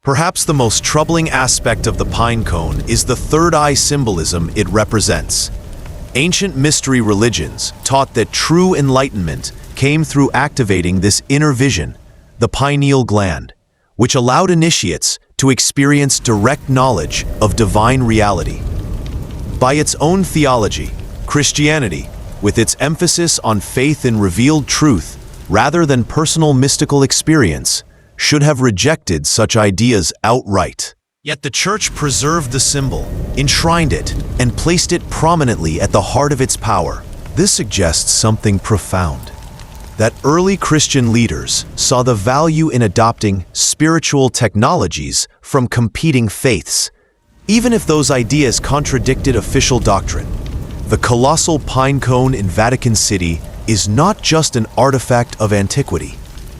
Perhaps the most troubling aspect of the pine cone is the third eye symbolism it represents. Ancient mystery religions taught that true enlightenment came through activating this inner vision, the pineal gland, which allowed initiates to experience direct knowledge of divine reality. By its own theology, Christianity, with its emphasis on faith in revealed truth rather than personal mystical experience, should have rejected such ideas outright. Yet the Church preserved the symbol, enshrined it, and placed it prominently at the heart of its power. This suggests something profound: that early Christian leaders saw the value in adopting spiritual technologies from competing faiths, even if those ideas contradicted official doctrine. The colossal pine cone in Vatican City is not just an artifact of antiquity.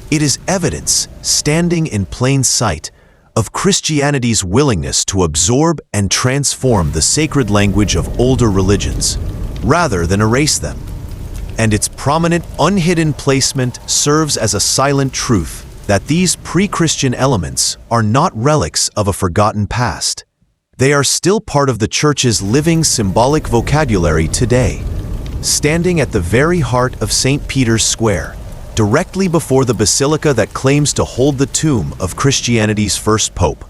It is evidence, standing in plain sight, of Christianity's willingness to absorb and transform the sacred language of older religions, rather than erase them. And its prominent, unhidden placement serves as a silent truth that these pre-Christian elements are not relics of a forgotten past. They are still part of the Church's living symbolic vocabulary today. Standing at the very heart of St. Peter's Square, directly before the basilica that claims to hold the tomb of Christianity's first pope,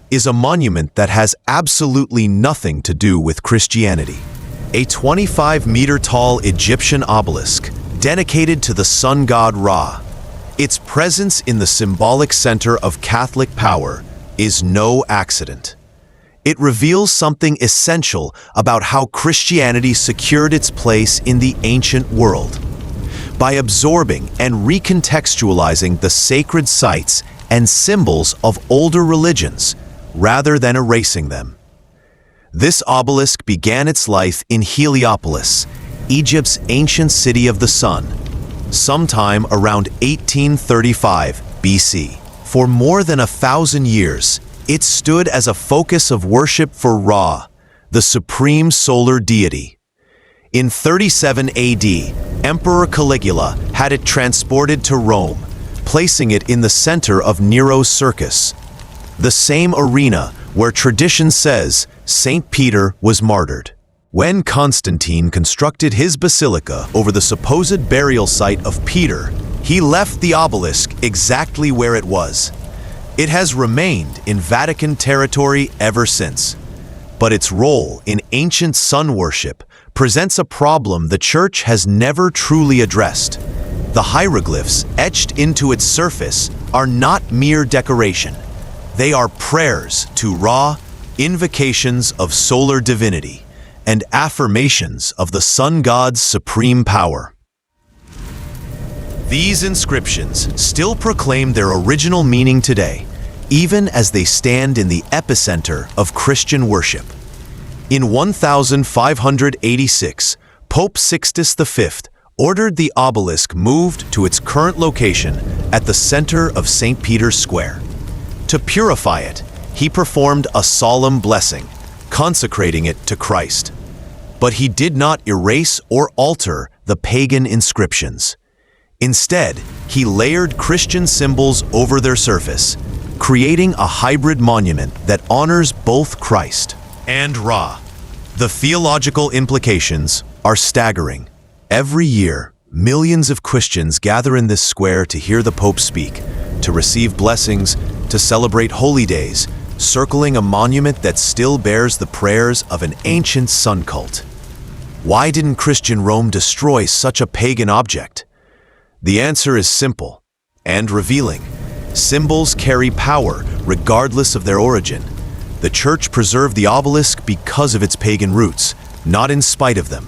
is a monument that has absolutely nothing to do with Christianity. A 25-meter-tall Egyptian obelisk dedicated to the sun god Ra. Its presence in the symbolic center of Catholic power is no accident. It reveals something essential about how Christianity secured its place in the ancient world. By absorbing and recontextualizing the sacred sites and symbols of older religions, rather than erasing them. This obelisk began its life in Heliopolis, Egypt's ancient city of the sun, sometime around 1835 BC. For more than 1,000 years, it stood as a focus of worship for Ra, the supreme solar deity. In 37 AD, Emperor Caligula had it transported to Rome, placing it in the center of Nero's circus, the same arena where tradition says St. Peter was martyred. When Constantine constructed his basilica over the supposed burial site of Peter, he left the obelisk exactly where it was. It has remained in Vatican territory ever since. But its role in ancient sun worship presents a problem the Church has never truly addressed. The hieroglyphs etched into its surface are not mere decoration. They are prayers to Ra, invocations of solar divinity, and affirmations of the sun god's supreme power. These inscriptions still proclaim their original meaning today, even as they stand in the epicenter of Christian worship. In 1586, Pope Sixtus V ordered the obelisk moved to its current location at the center of St. Peter's Square. To purify it, he performed a solemn blessing, consecrating it to Christ. But he did not erase or alter the pagan inscriptions. Instead, he layered Christian symbols over their surface, creating a hybrid monument that honors both Christ and Ra. The theological implications are staggering. Every year, millions of Christians gather in this square to hear the Pope speak, to receive blessings, to celebrate holy days, circling a monument that still bears the prayers of an ancient sun cult. Why didn't Christian Rome destroy such a pagan object? The answer is simple and revealing. Symbols carry power regardless of their origin. The Church preserved the obelisk because of its pagan roots, not in spite of them.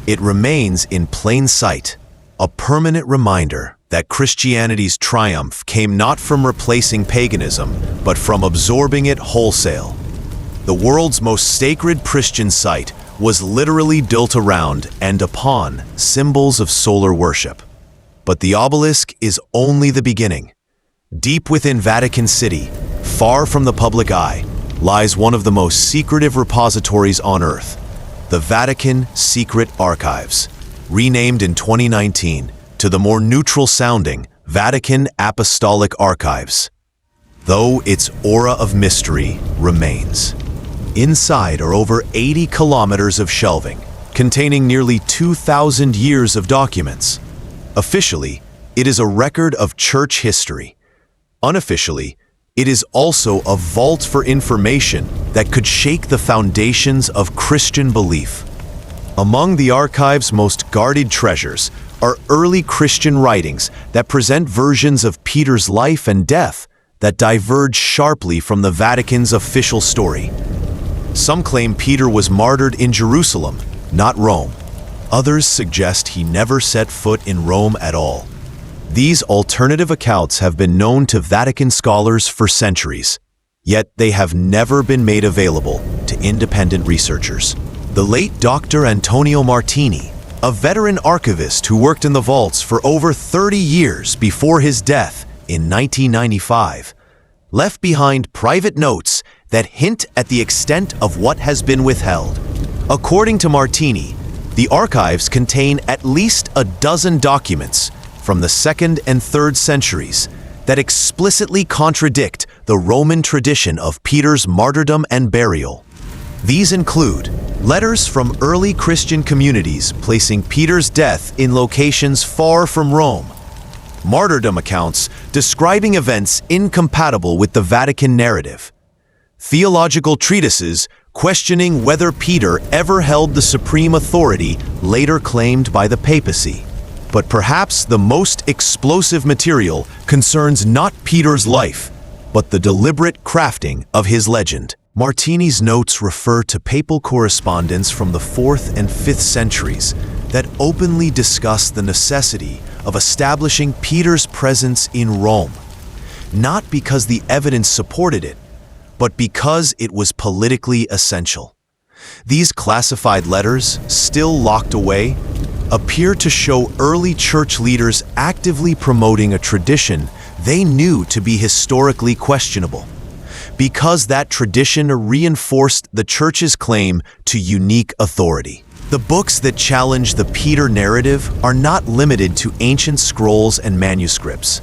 It remains in plain sight, a permanent reminder that Christianity's triumph came not from replacing paganism, but from absorbing it wholesale. The world's most sacred Christian site was literally built around and upon symbols of solar worship. But the obelisk is only the beginning. Deep within Vatican City, far from the public eye, lies one of the most secretive repositories on Earth, the Vatican Secret Archives, renamed in 2019 to the more neutral-sounding Vatican Apostolic Archives. Though its aura of mystery remains. Inside are over 80 kilometers of shelving, containing nearly 2,000 years of documents. Officially, it is a record of Church history. Unofficially, It is also a vault for information that could shake the foundations of Christian belief. Among the archive's most guarded treasures are early Christian writings that present versions of Peter's life and death that diverge sharply from the Vatican's official story. Some claim Peter was martyred in Jerusalem, not Rome. Others suggest he never set foot in Rome at all. These alternative accounts have been known to Vatican scholars for centuries, yet they have never been made available to independent researchers. The late Dr. Antonio Martini, a veteran archivist who worked in the vaults for over 30 years before his death in 1995, left behind private notes that hint at the extent of what has been withheld. According to Martini, the archives contain at least a dozen documents from the 2nd and 3rd centuries that explicitly contradict the Roman tradition of Peter's martyrdom and burial. These include letters from early Christian communities placing Peter's death in locations far from Rome, martyrdom accounts describing events incompatible with the Vatican narrative, theological treatises questioning whether Peter ever held the supreme authority later claimed by the papacy. But perhaps the most explosive material concerns not Peter's life, but the deliberate crafting of his legend. Martini's notes refer to papal correspondence from the 4th and 5th centuries that openly discuss the necessity of establishing Peter's presence in Rome, not because the evidence supported it, but because it was politically essential. These classified letters, still locked away, appear to show early church leaders actively promoting a tradition they knew to be historically questionable, because that tradition reinforced the church's claim to unique authority. The books that challenge the Peter narrative are not limited to ancient scrolls and manuscripts.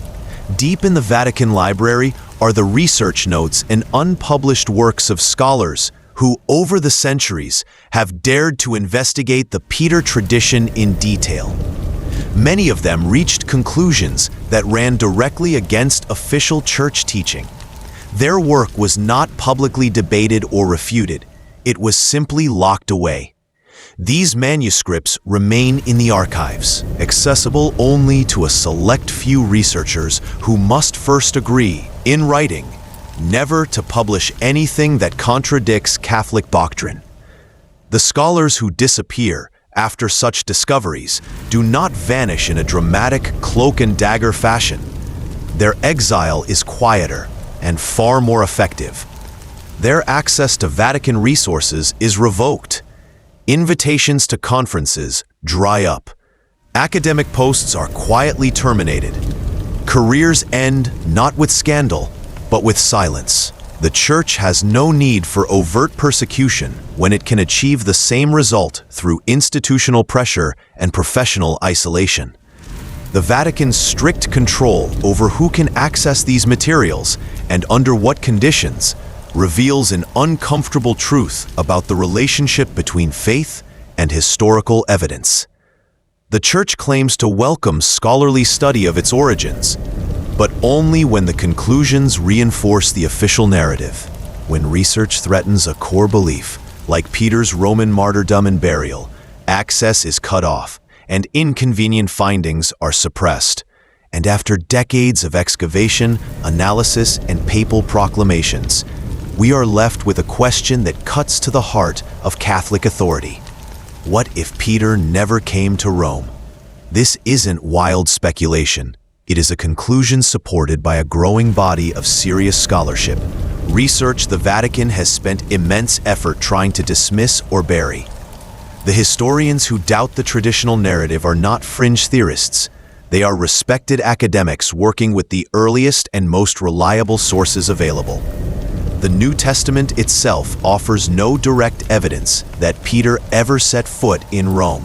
Deep in the Vatican library are the research notes and unpublished works of scholars who, over the centuries, have dared to investigate the Peter tradition in detail. Many of them reached conclusions that ran directly against official church teaching. Their work was not publicly debated or refuted. It was simply locked away. These manuscripts remain in the archives, accessible only to a select few researchers who must first agree, in writing, never to publish anything that contradicts Catholic doctrine. The scholars who disappear after such discoveries do not vanish in a dramatic cloak and dagger fashion. Their exile is quieter and far more effective. Their access to Vatican resources is revoked. Invitations to conferences dry up. Academic posts are quietly terminated. Careers end not with scandal, but with silence. The Church has no need for overt persecution when it can achieve the same result through institutional pressure and professional isolation. The Vatican's strict control over who can access these materials and under what conditions reveals an uncomfortable truth about the relationship between faith and historical evidence. The Church claims to welcome scholarly study of its origins, but only when the conclusions reinforce the official narrative. When research threatens a core belief, like Peter's Roman martyrdom and burial, access is cut off and inconvenient findings are suppressed. And after decades of excavation, analysis, and papal proclamations, we are left with a question that cuts to the heart of Catholic authority. What if Peter never came to Rome? This isn't wild speculation. It is a conclusion supported by a growing body of serious scholarship, research the Vatican has spent immense effort trying to dismiss or bury. The historians who doubt the traditional narrative are not fringe theorists. They are respected academics working with the earliest and most reliable sources available. The New Testament itself offers no direct evidence that Peter ever set foot in Rome.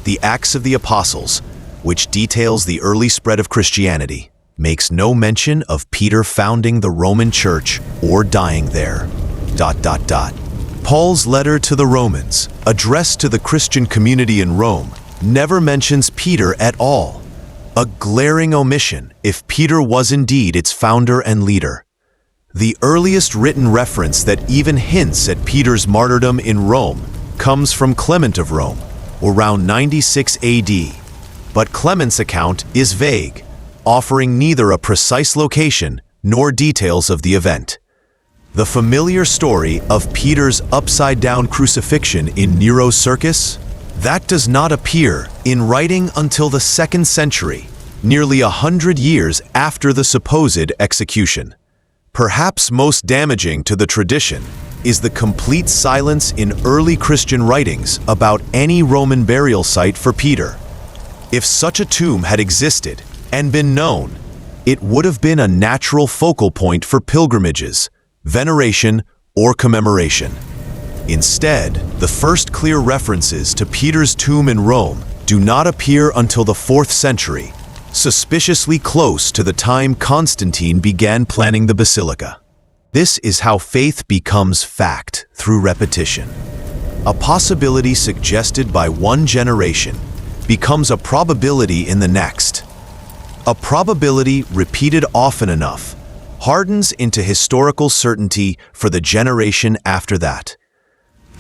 The Acts of the Apostles, which details the early spread of Christianity, makes no mention of Peter founding the Roman Church or dying there. Paul's letter to the Romans, addressed to the Christian community in Rome, never mentions Peter at all. A glaring omission if Peter was indeed its founder and leader. The earliest written reference that even hints at Peter's martyrdom in Rome comes from Clement of Rome, around 96 AD. But Clement's account is vague, offering neither a precise location nor details of the event. The familiar story of Peter's upside-down crucifixion in Nero's circus? That does not appear in writing until the 2nd century, nearly 100 years after the supposed execution. Perhaps most damaging to the tradition is the complete silence in early Christian writings about any Roman burial site for Peter. If such a tomb had existed and been known, it would have been a natural focal point for pilgrimages, veneration, or commemoration. Instead, the first clear references to Peter's tomb in Rome do not appear until the 4th century, suspiciously close to the time Constantine began planning the Basilica. This is how faith becomes fact through repetition. A possibility suggested by one generation becomes a probability in the next. A probability repeated often enough hardens into historical certainty for the generation after that.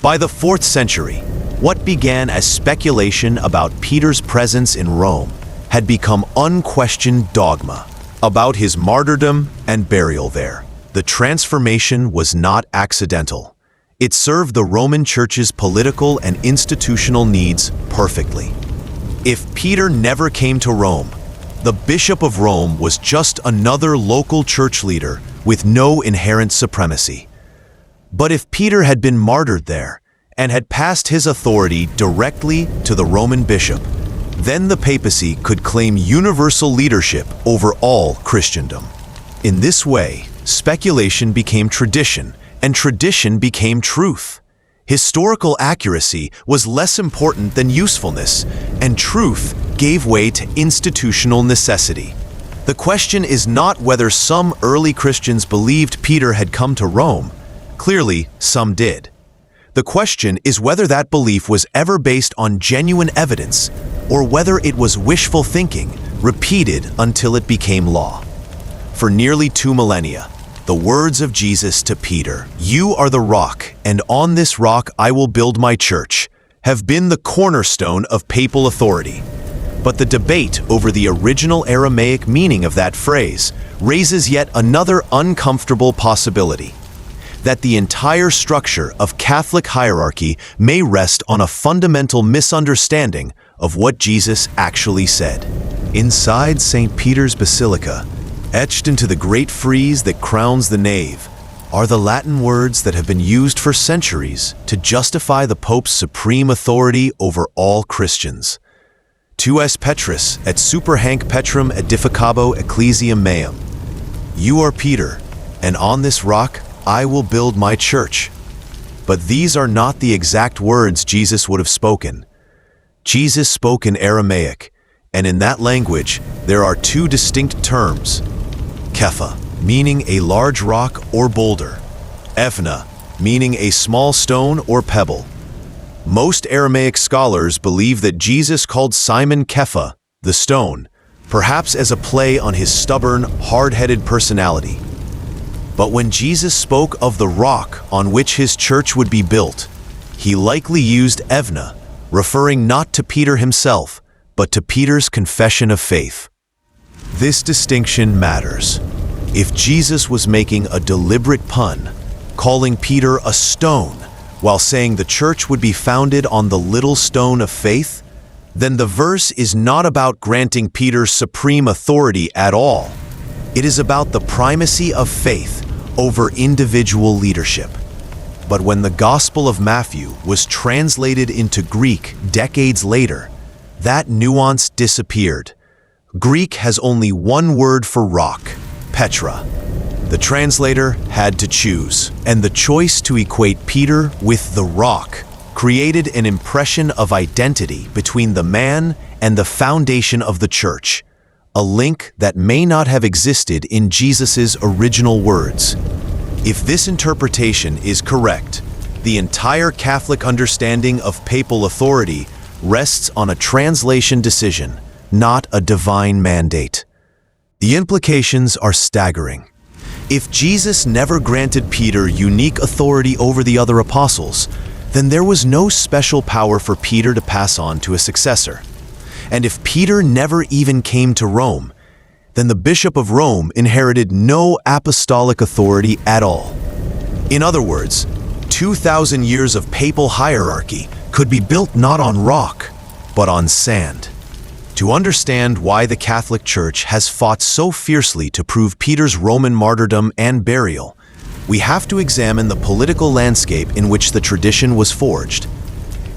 By the 4th century, what began as speculation about Peter's presence in Rome had become unquestioned dogma about his martyrdom and burial there. The transformation was not accidental. It served the Roman Church's political and institutional needs perfectly. If Peter never came to Rome, the Bishop of Rome was just another local church leader with no inherent supremacy. But if Peter had been martyred there and had passed his authority directly to the Roman bishop, then the papacy could claim universal leadership over all Christendom. In this way, speculation became tradition, and tradition became truth. Historical accuracy was less important than usefulness, and truth gave way to institutional necessity. The question is not whether some early Christians believed Peter had come to Rome. Clearly, some did. The question is whether that belief was ever based on genuine evidence, or whether it was wishful thinking, repeated until it became law. For nearly 2 millennia, the words of Jesus to Peter, "You are the rock, and on this rock I will build my church," have been the cornerstone of papal authority. But the debate over the original Aramaic meaning of that phrase raises yet another uncomfortable possibility: that the entire structure of Catholic hierarchy may rest on a fundamental misunderstanding of what Jesus actually said. Inside St. Peter's Basilica, etched into the great frieze that crowns the nave, are the Latin words that have been used for centuries to justify the Pope's supreme authority over all Christians. Tu es Petrus, et super hanc Petrum edificabo ecclesiam meum. You are Peter, and on this rock I will build my church. But these are not the exact words Jesus would have spoken. Jesus spoke in Aramaic, and in that language there are 2 distinct terms: Kepha, meaning a large rock or boulder; Evna, meaning a small stone or pebble. Most Aramaic scholars believe that Jesus called Simon Kepha, the stone, perhaps as a play on his stubborn, hard-headed personality. But when Jesus spoke of the rock on which his church would be built, he likely used Evna, referring not to Peter himself, but to Peter's confession of faith. This distinction matters. If Jesus was making a deliberate pun, calling Peter a stone, while saying the church would be founded on the little stone of faith, then the verse is not about granting Peter supreme authority at all. It is about the primacy of faith over individual leadership. But when the Gospel of Matthew was translated into Greek decades later, that nuance disappeared. Greek has only one word for rock: Petra. The translator had to choose, and the choice to equate Peter with the rock created an impression of identity between the man and the foundation of the church, a link that may not have existed in Jesus's original words. If this interpretation is correct, the entire Catholic understanding of papal authority rests on a translation decision, not a divine mandate. The implications are staggering. If Jesus never granted Peter unique authority over the other apostles, then there was no special power for Peter to pass on to a successor. And if Peter never even came to Rome, then the Bishop of Rome inherited no apostolic authority at all. In other words, 2,000 years of papal hierarchy could be built not on rock, but on sand. To understand why the Catholic Church has fought so fiercely to prove Peter's Roman martyrdom and burial, we have to examine the political landscape in which the tradition was forged.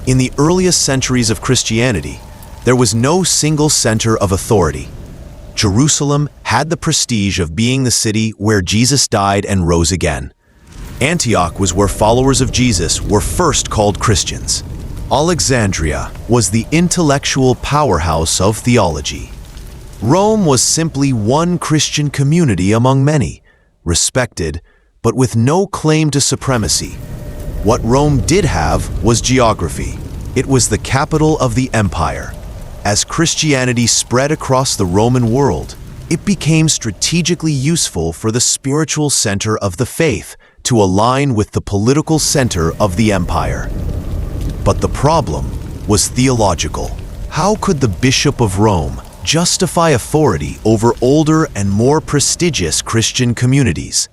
In the earliest centuries of Christianity, there was no single center of authority. Jerusalem had the prestige of being the city where Jesus died and rose again. Antioch was where followers of Jesus were first called Christians. Alexandria was the intellectual powerhouse of theology. Rome was simply one Christian community among many, respected, but with no claim to supremacy. What Rome did have was geography. It was the capital of the empire. As Christianity spread across the Roman world, it became strategically useful for the spiritual center of the faith to align with the political center of the empire. But the problem was theological. How could the Bishop of Rome justify authority over older and more prestigious Christian communities?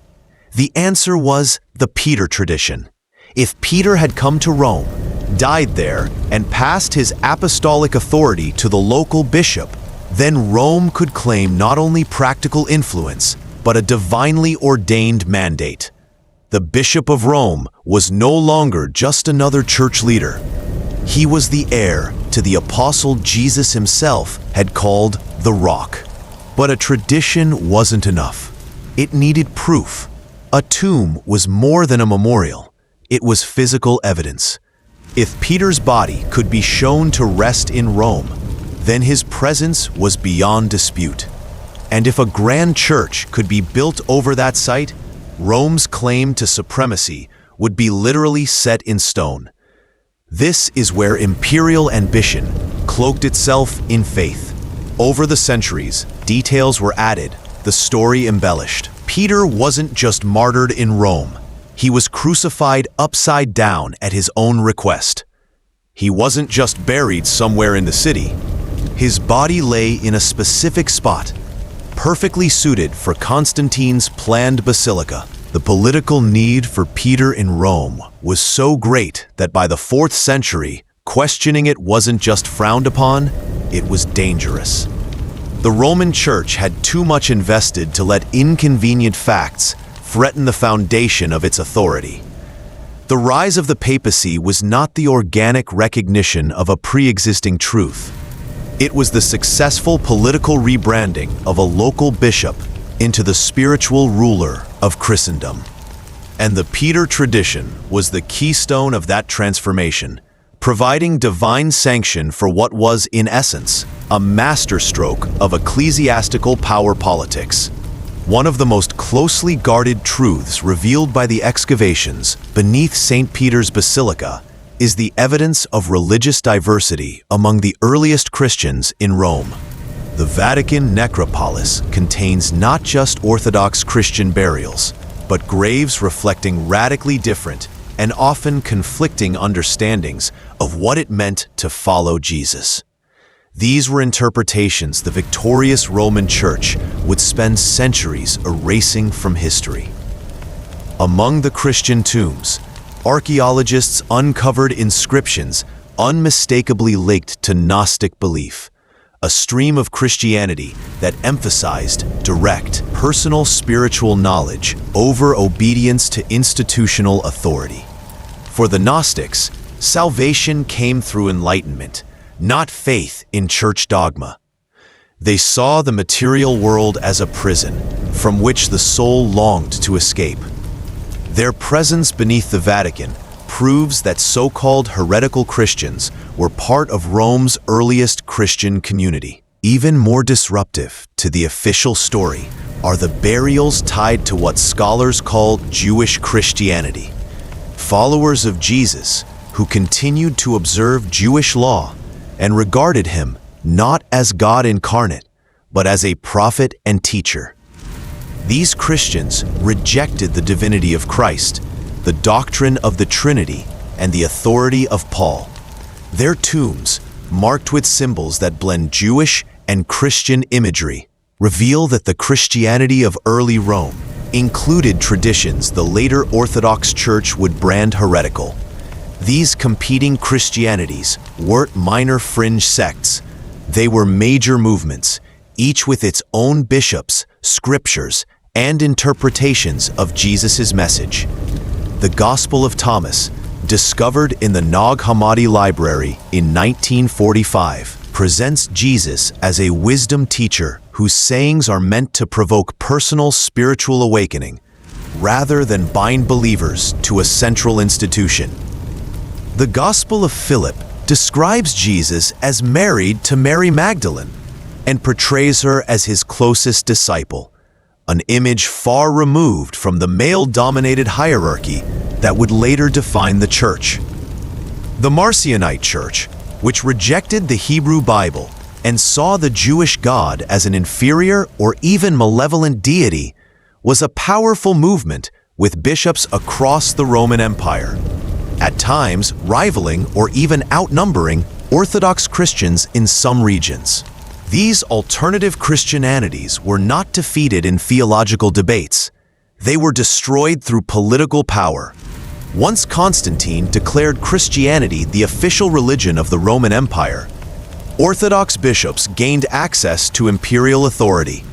The answer was the Peter tradition. If Peter had come to Rome, died there, and passed his apostolic authority to the local bishop, then Rome could claim not only practical influence, but a divinely ordained mandate. The Bishop of Rome was no longer just another church leader. He was the heir to the apostle Jesus himself had called the Rock. But a tradition wasn't enough. It needed proof. A tomb was more than a memorial. It was physical evidence. If Peter's body could be shown to rest in Rome, then his presence was beyond dispute. And if a grand church could be built over that site, Rome's claim to supremacy would be literally set in stone. This is where imperial ambition cloaked itself in faith. Over the centuries, details were added, the story embellished. Peter wasn't just martyred in Rome. He was crucified upside down at his own request. He wasn't just buried somewhere in the city. His body lay in a specific spot, perfectly suited for Constantine's planned basilica. The political need for Peter in Rome was so great that by the 4th century, questioning it wasn't just frowned upon, it was dangerous. The Roman Church had too much invested to let inconvenient facts threaten the foundation of its authority. The rise of the papacy was not the organic recognition of a pre-existing truth. It was the successful political rebranding of a local bishop into the spiritual ruler of Christendom. And the Peter tradition was the keystone of that transformation, providing divine sanction for what was, in essence, a masterstroke of ecclesiastical power politics. One of the most closely guarded truths revealed by the excavations beneath St. Peter's Basilica is the evidence of religious diversity among the earliest Christians in Rome. The Vatican necropolis contains not just Orthodox Christian burials, but graves reflecting radically different and often conflicting understandings of what it meant to follow Jesus. These were interpretations the victorious Roman Church would spend centuries erasing from history. Among the Christian tombs, archaeologists uncovered inscriptions unmistakably linked to Gnostic belief, a stream of Christianity that emphasized direct, personal spiritual knowledge over obedience to institutional authority. For the Gnostics, salvation came through enlightenment, not faith in church dogma. They saw the material world as a prison from which the soul longed to escape. Their presence beneath the Vatican proves that so-called heretical Christians were part of Rome's earliest Christian community. Even more disruptive to the official story are the burials tied to what scholars call Jewish Christianity. Followers of Jesus who continued to observe Jewish law and regarded him not as God incarnate, but as a prophet and teacher. These Christians rejected the divinity of Christ, the doctrine of the Trinity, and the authority of Paul. Their tombs, marked with symbols that blend Jewish and Christian imagery, reveal that the Christianity of early Rome included traditions the later Orthodox Church would brand heretical. These competing Christianities weren't minor fringe sects. They were major movements, each with its own bishops, scriptures, and interpretations of Jesus' message. The Gospel of Thomas, discovered in the Nag Hammadi Library in 1945, presents Jesus as a wisdom teacher whose sayings are meant to provoke personal spiritual awakening, rather than bind believers to a central institution. The Gospel of Philip describes Jesus as married to Mary Magdalene and portrays her as his closest disciple, an image far removed from the male-dominated hierarchy that would later define the church. The Marcionite Church, which rejected the Hebrew Bible and saw the Jewish God as an inferior or even malevolent deity, was a powerful movement with bishops across the Roman Empire, at times rivaling or even outnumbering Orthodox Christians in some regions. These alternative Christianities were not defeated in theological debates. They were destroyed through political power. Once Constantine declared Christianity the official religion of the Roman Empire, Orthodox bishops gained access to imperial authority,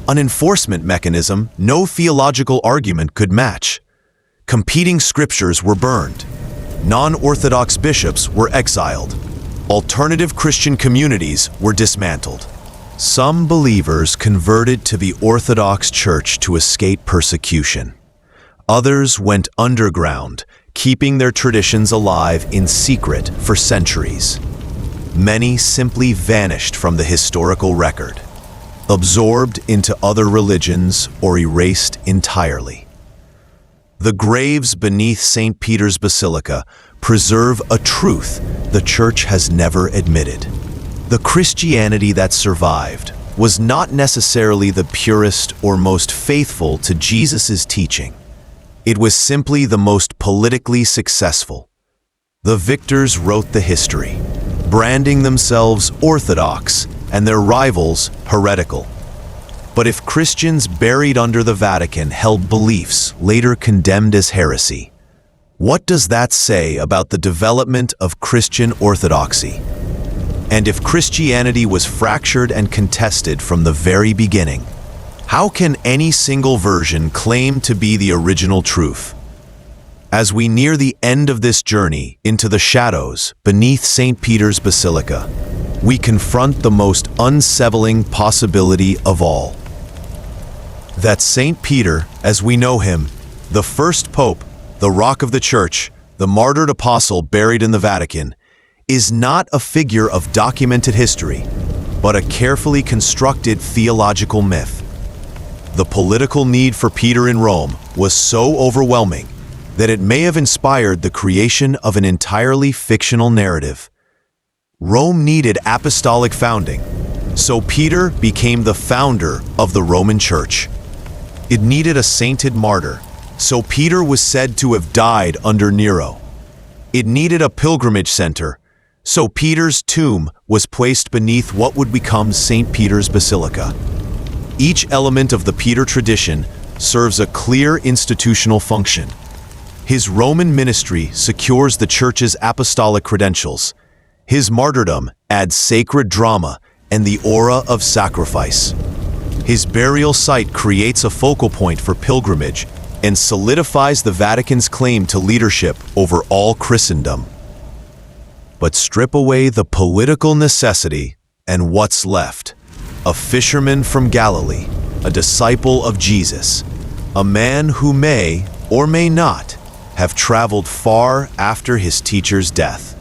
an enforcement mechanism no theological argument could match. Competing scriptures were burned. Non-Orthodox bishops were exiled. Alternative Christian communities were dismantled. Some believers converted to the Orthodox Church to escape persecution. Others went underground, keeping their traditions alive in secret for centuries. Many simply vanished from the historical record, absorbed into other religions or erased entirely. The graves beneath St. Peter's Basilica preserve a truth the Church has never admitted. The Christianity that survived was not necessarily the purest or most faithful to Jesus' teaching. It was simply the most politically successful. The victors wrote the history, branding themselves orthodox and their rivals heretical. But if Christians buried under the Vatican held beliefs later condemned as heresy, what does that say about the development of Christian orthodoxy? And if Christianity was fractured and contested from the very beginning, how can any single version claim to be the original truth? As we near the end of this journey into the shadows beneath St. Peter's Basilica, we confront the most unsettling possibility of all. That St. Peter, as we know him, the first pope, the rock of the Church, the martyred apostle buried in the Vatican, is not a figure of documented history, but a carefully constructed theological myth. The political need for Peter in Rome was so overwhelming that it may have inspired the creation of an entirely fictional narrative. Rome needed apostolic founding, so Peter became the founder of the Roman Church. It needed a sainted martyr, so Peter was said to have died under Nero. It needed a pilgrimage center, so Peter's tomb was placed beneath what would become St. Peter's Basilica. Each element of the Peter tradition serves a clear institutional function. His Roman ministry secures the Church's apostolic credentials. His martyrdom adds sacred drama and the aura of sacrifice. His burial site creates a focal point for pilgrimage and solidifies the Vatican's claim to leadership over all Christendom. But strip away the political necessity, and what's left? A fisherman from Galilee, a disciple of Jesus, a man who may or may not have traveled far after his teacher's death,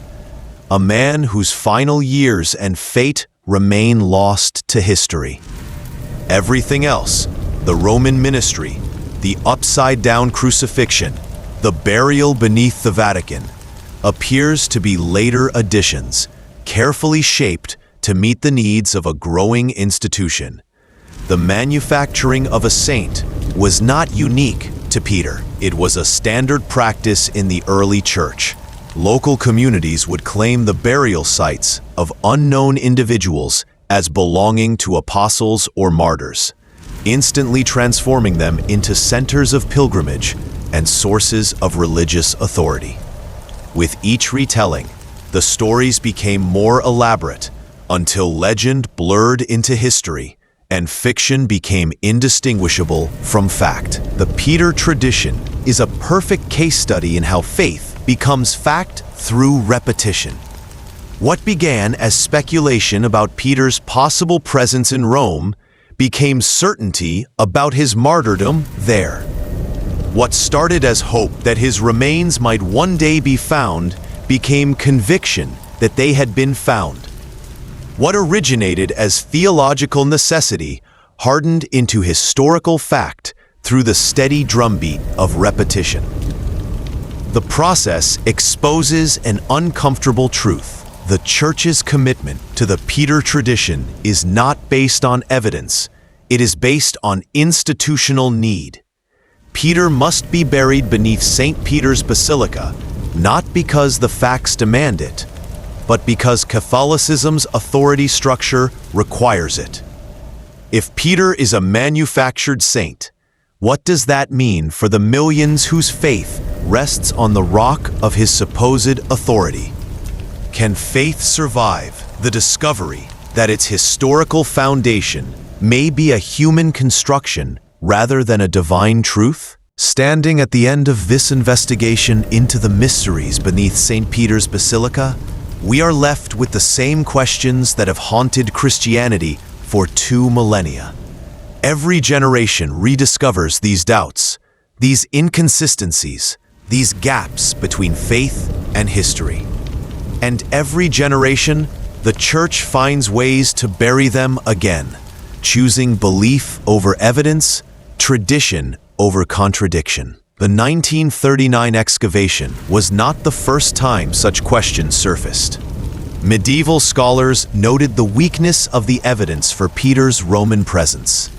a man whose final years and fate remain lost to history. Everything else, the Roman ministry, the upside-down crucifixion, the burial beneath the Vatican, appears to be later additions, carefully shaped to meet the needs of a growing institution. The manufacturing of a saint was not unique to Peter. It was a standard practice in the early church. Local communities would claim the burial sites of unknown individuals as belonging to apostles or martyrs, instantly transforming them into centers of pilgrimage and sources of religious authority. With each retelling, the stories became more elaborate until legend blurred into history and fiction became indistinguishable from fact. The Peter tradition is a perfect case study in how faith becomes fact through repetition. What began as speculation about Peter's possible presence in Rome became certainty about his martyrdom there. What started as hope that his remains might one day be found became conviction that they had been found. What originated as theological necessity hardened into historical fact through the steady drumbeat of repetition. The process exposes an uncomfortable truth. The Church's commitment to the Peter tradition is not based on evidence. It is based on institutional need. Peter must be buried beneath St. Peter's Basilica, not because the facts demand it, but because Catholicism's authority structure requires it. If Peter is a manufactured saint, what does that mean for the millions whose faith rests on the rock of his supposed authority? Can faith survive the discovery that its historical foundation may be a human construction rather than a divine truth? Standing at the end of this investigation into the mysteries beneath St. Peter's Basilica, we are left with the same questions that have haunted Christianity for 2 millennia. Every generation rediscovers these doubts, these inconsistencies, these gaps between faith and history. And every generation, the Church finds ways to bury them again, choosing belief over evidence, tradition over contradiction. The 1939 excavation was not the first time such questions surfaced. Medieval scholars noted the weakness of the evidence for Peter's Roman presence.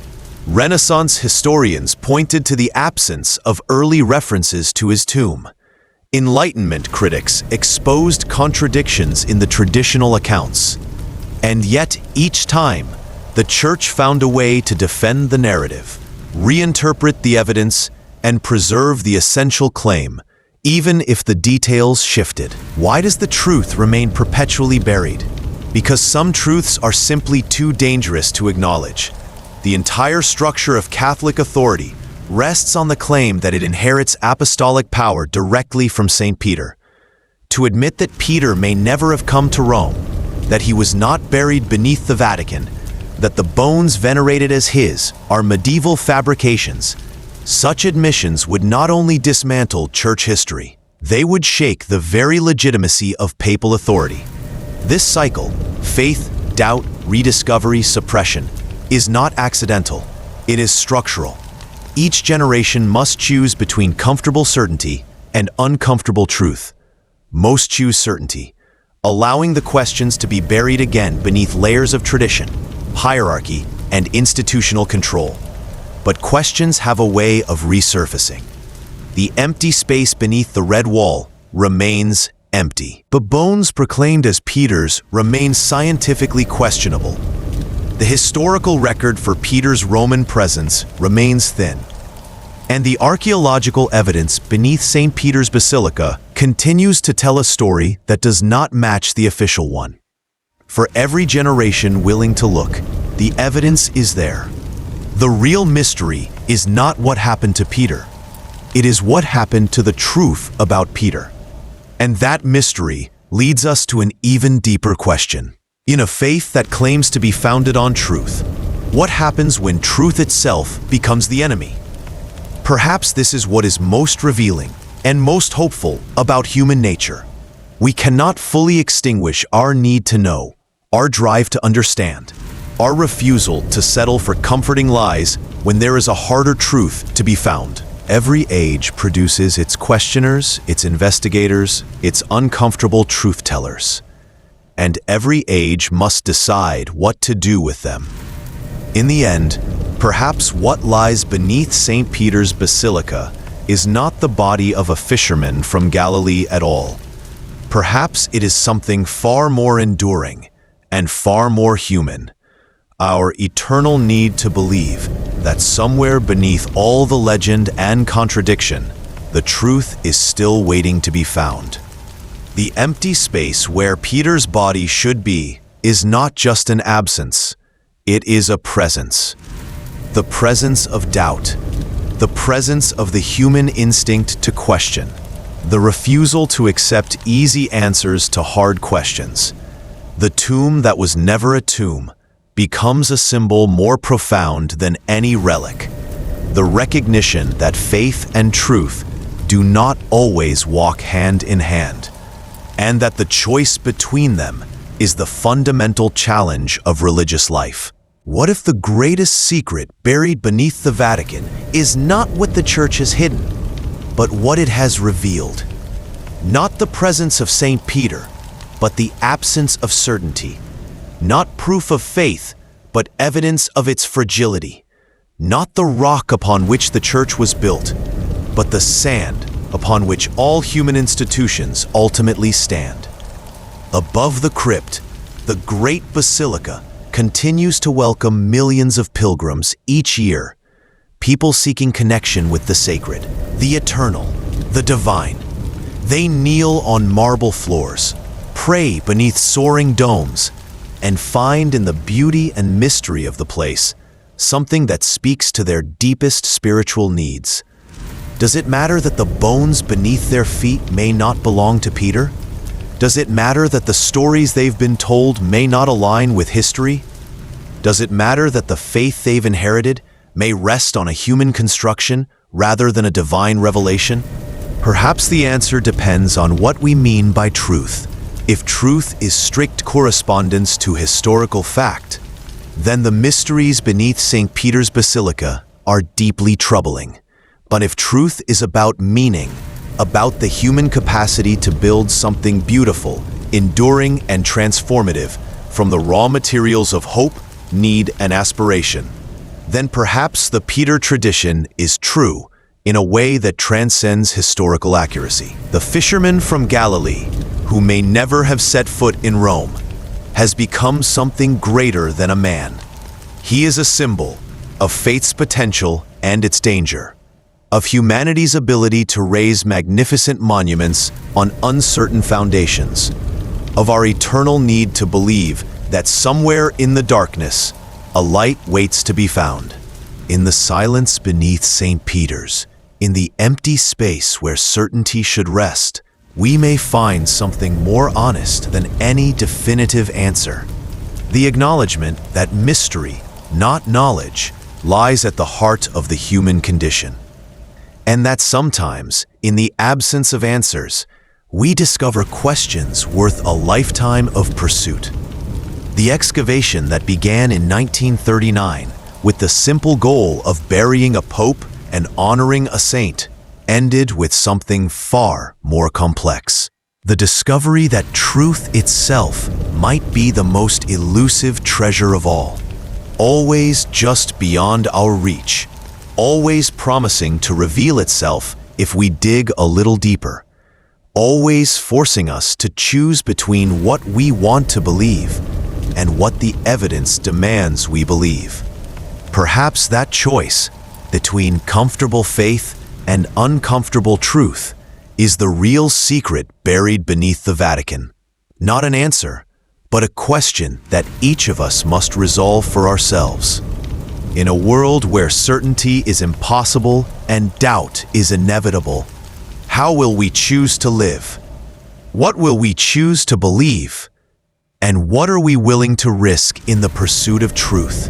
Renaissance historians pointed to the absence of early references to his tomb. Enlightenment critics exposed contradictions in the traditional accounts. And yet, each time, the Church found a way to defend the narrative, reinterpret the evidence, and preserve the essential claim, even if the details shifted. Why does the truth remain perpetually buried? Because some truths are simply too dangerous to acknowledge. The entire structure of Catholic authority rests on the claim that it inherits apostolic power directly from St. Peter. To admit that Peter may never have come to Rome, that he was not buried beneath the Vatican, that the bones venerated as his are medieval fabrications, such admissions would not only dismantle church history, they would shake the very legitimacy of papal authority. This cycle, faith, doubt, rediscovery, suppression, is not accidental. It is structural. Each generation must choose between comfortable certainty and uncomfortable truth. Most choose certainty, allowing the questions to be buried again beneath layers of tradition, hierarchy, and institutional control. But questions have a way of resurfacing. The empty space beneath the red wall remains empty. The bones proclaimed as Peter's remain scientifically questionable. The historical record for Peter's Roman presence remains thin, and the archaeological evidence beneath St. Peter's Basilica continues to tell a story that does not match the official one. For every generation willing to look, the evidence is there. The real mystery is not what happened to Peter. It is what happened to the truth about Peter. And that mystery leads us to an even deeper question. In a faith that claims to be founded on truth, what happens when truth itself becomes the enemy? Perhaps this is what is most revealing and most hopeful about human nature. We cannot fully extinguish our need to know, our drive to understand, our refusal to settle for comforting lies when there is a harder truth to be found. Every age produces its questioners, its investigators, its uncomfortable truth-tellers. And every age must decide what to do with them. In the end, Perhaps what lies beneath St. Peter's Basilica is not the body of a fisherman from Galilee at all. Perhaps it is something far more enduring and far more human. Our eternal need to believe that somewhere beneath all the legend and contradiction, the truth is still waiting to be found. The empty space where Peter's body should be is not just an absence, it is a presence. The presence of doubt, the presence of the human instinct to question, the refusal to accept easy answers to hard questions. The tomb that was never a tomb becomes a symbol more profound than any relic. The recognition that faith and truth do not always walk hand in hand, and that the choice between them is the fundamental challenge of religious life. What if the greatest secret buried beneath the Vatican is not what the Church has hidden, but what it has revealed? Not the presence of St. Peter, but the absence of certainty. Not proof of faith, but evidence of its fragility. Not the rock upon which the Church was built, but the sand upon which all human institutions ultimately stand. Above the crypt, the great Basilica continues to welcome millions of pilgrims each year, people seeking connection with the sacred, the eternal, the divine. They kneel on marble floors, pray beneath soaring domes, and find in the beauty and mystery of the place something that speaks to their deepest spiritual needs. Does it matter that the bones beneath their feet may not belong to Peter? Does it matter that the stories they've been told may not align with history? Does it matter that the faith they've inherited may rest on a human construction rather than a divine revelation? Perhaps the answer depends on what we mean by truth. If truth is strict correspondence to historical fact, then the mysteries beneath St. Peter's Basilica are deeply troubling. But if truth is about meaning, about the human capacity to build something beautiful, enduring, and transformative from the raw materials of hope, need, and aspiration, then perhaps the Peter tradition is true in a way that transcends historical accuracy. The fisherman from Galilee, who may never have set foot in Rome, has become something greater than a man. He is a symbol of faith's potential and its danger, of humanity's ability to raise magnificent monuments on uncertain foundations, of our eternal need to believe that somewhere in the darkness, a light waits to be found. In the silence beneath St. Peter's, in the empty space where certainty should rest, we may find something more honest than any definitive answer. The acknowledgement that mystery, not knowledge, lies at the heart of the human condition. And that sometimes, in the absence of answers, we discover questions worth a lifetime of pursuit. The excavation that began in 1939 with the simple goal of burying a pope and honoring a saint ended with something far more complex. The discovery that truth itself might be the most elusive treasure of all, always just beyond our reach, always promising to reveal itself if we dig a little deeper, always forcing us to choose between what we want to believe and what the evidence demands we believe. Perhaps that choice between comfortable faith and uncomfortable truth is the real secret buried beneath the Vatican. Not an answer, but a question that each of us must resolve for ourselves. In a world where certainty is impossible and doubt is inevitable, how will we choose to live? What will we choose to believe? And what are we willing to risk in the pursuit of truth?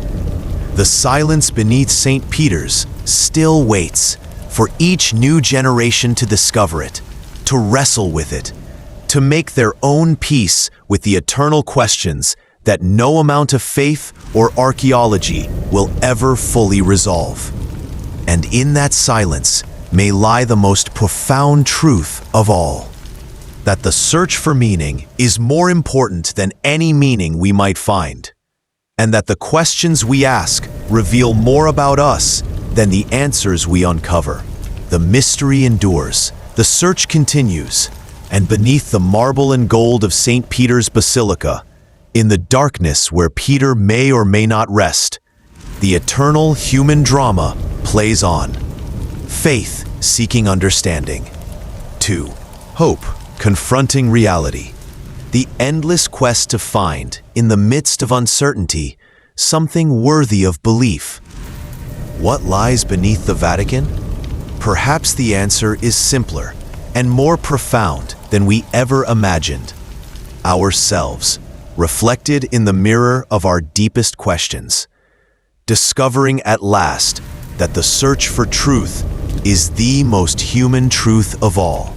The silence beneath St. Peter's still waits for each new generation to discover it, to wrestle with it, to make their own peace with the eternal questions that no amount of faith or archaeology will ever fully resolve. And in that silence may lie the most profound truth of all, that the search for meaning is more important than any meaning we might find, and that the questions we ask reveal more about us than the answers we uncover. The mystery endures, the search continues, and beneath the marble and gold of St. Peter's Basilica, in the darkness where Peter may or may not rest, the eternal human drama plays on. Faith seeking understanding. 2. Hope confronting reality. The endless quest to find, in the midst of uncertainty, something worthy of belief. What lies beneath the Vatican? Perhaps the answer is simpler and more profound than we ever imagined. Ourselves, reflected in the mirror of our deepest questions. Discovering at last that the search for truth is the most human truth of all.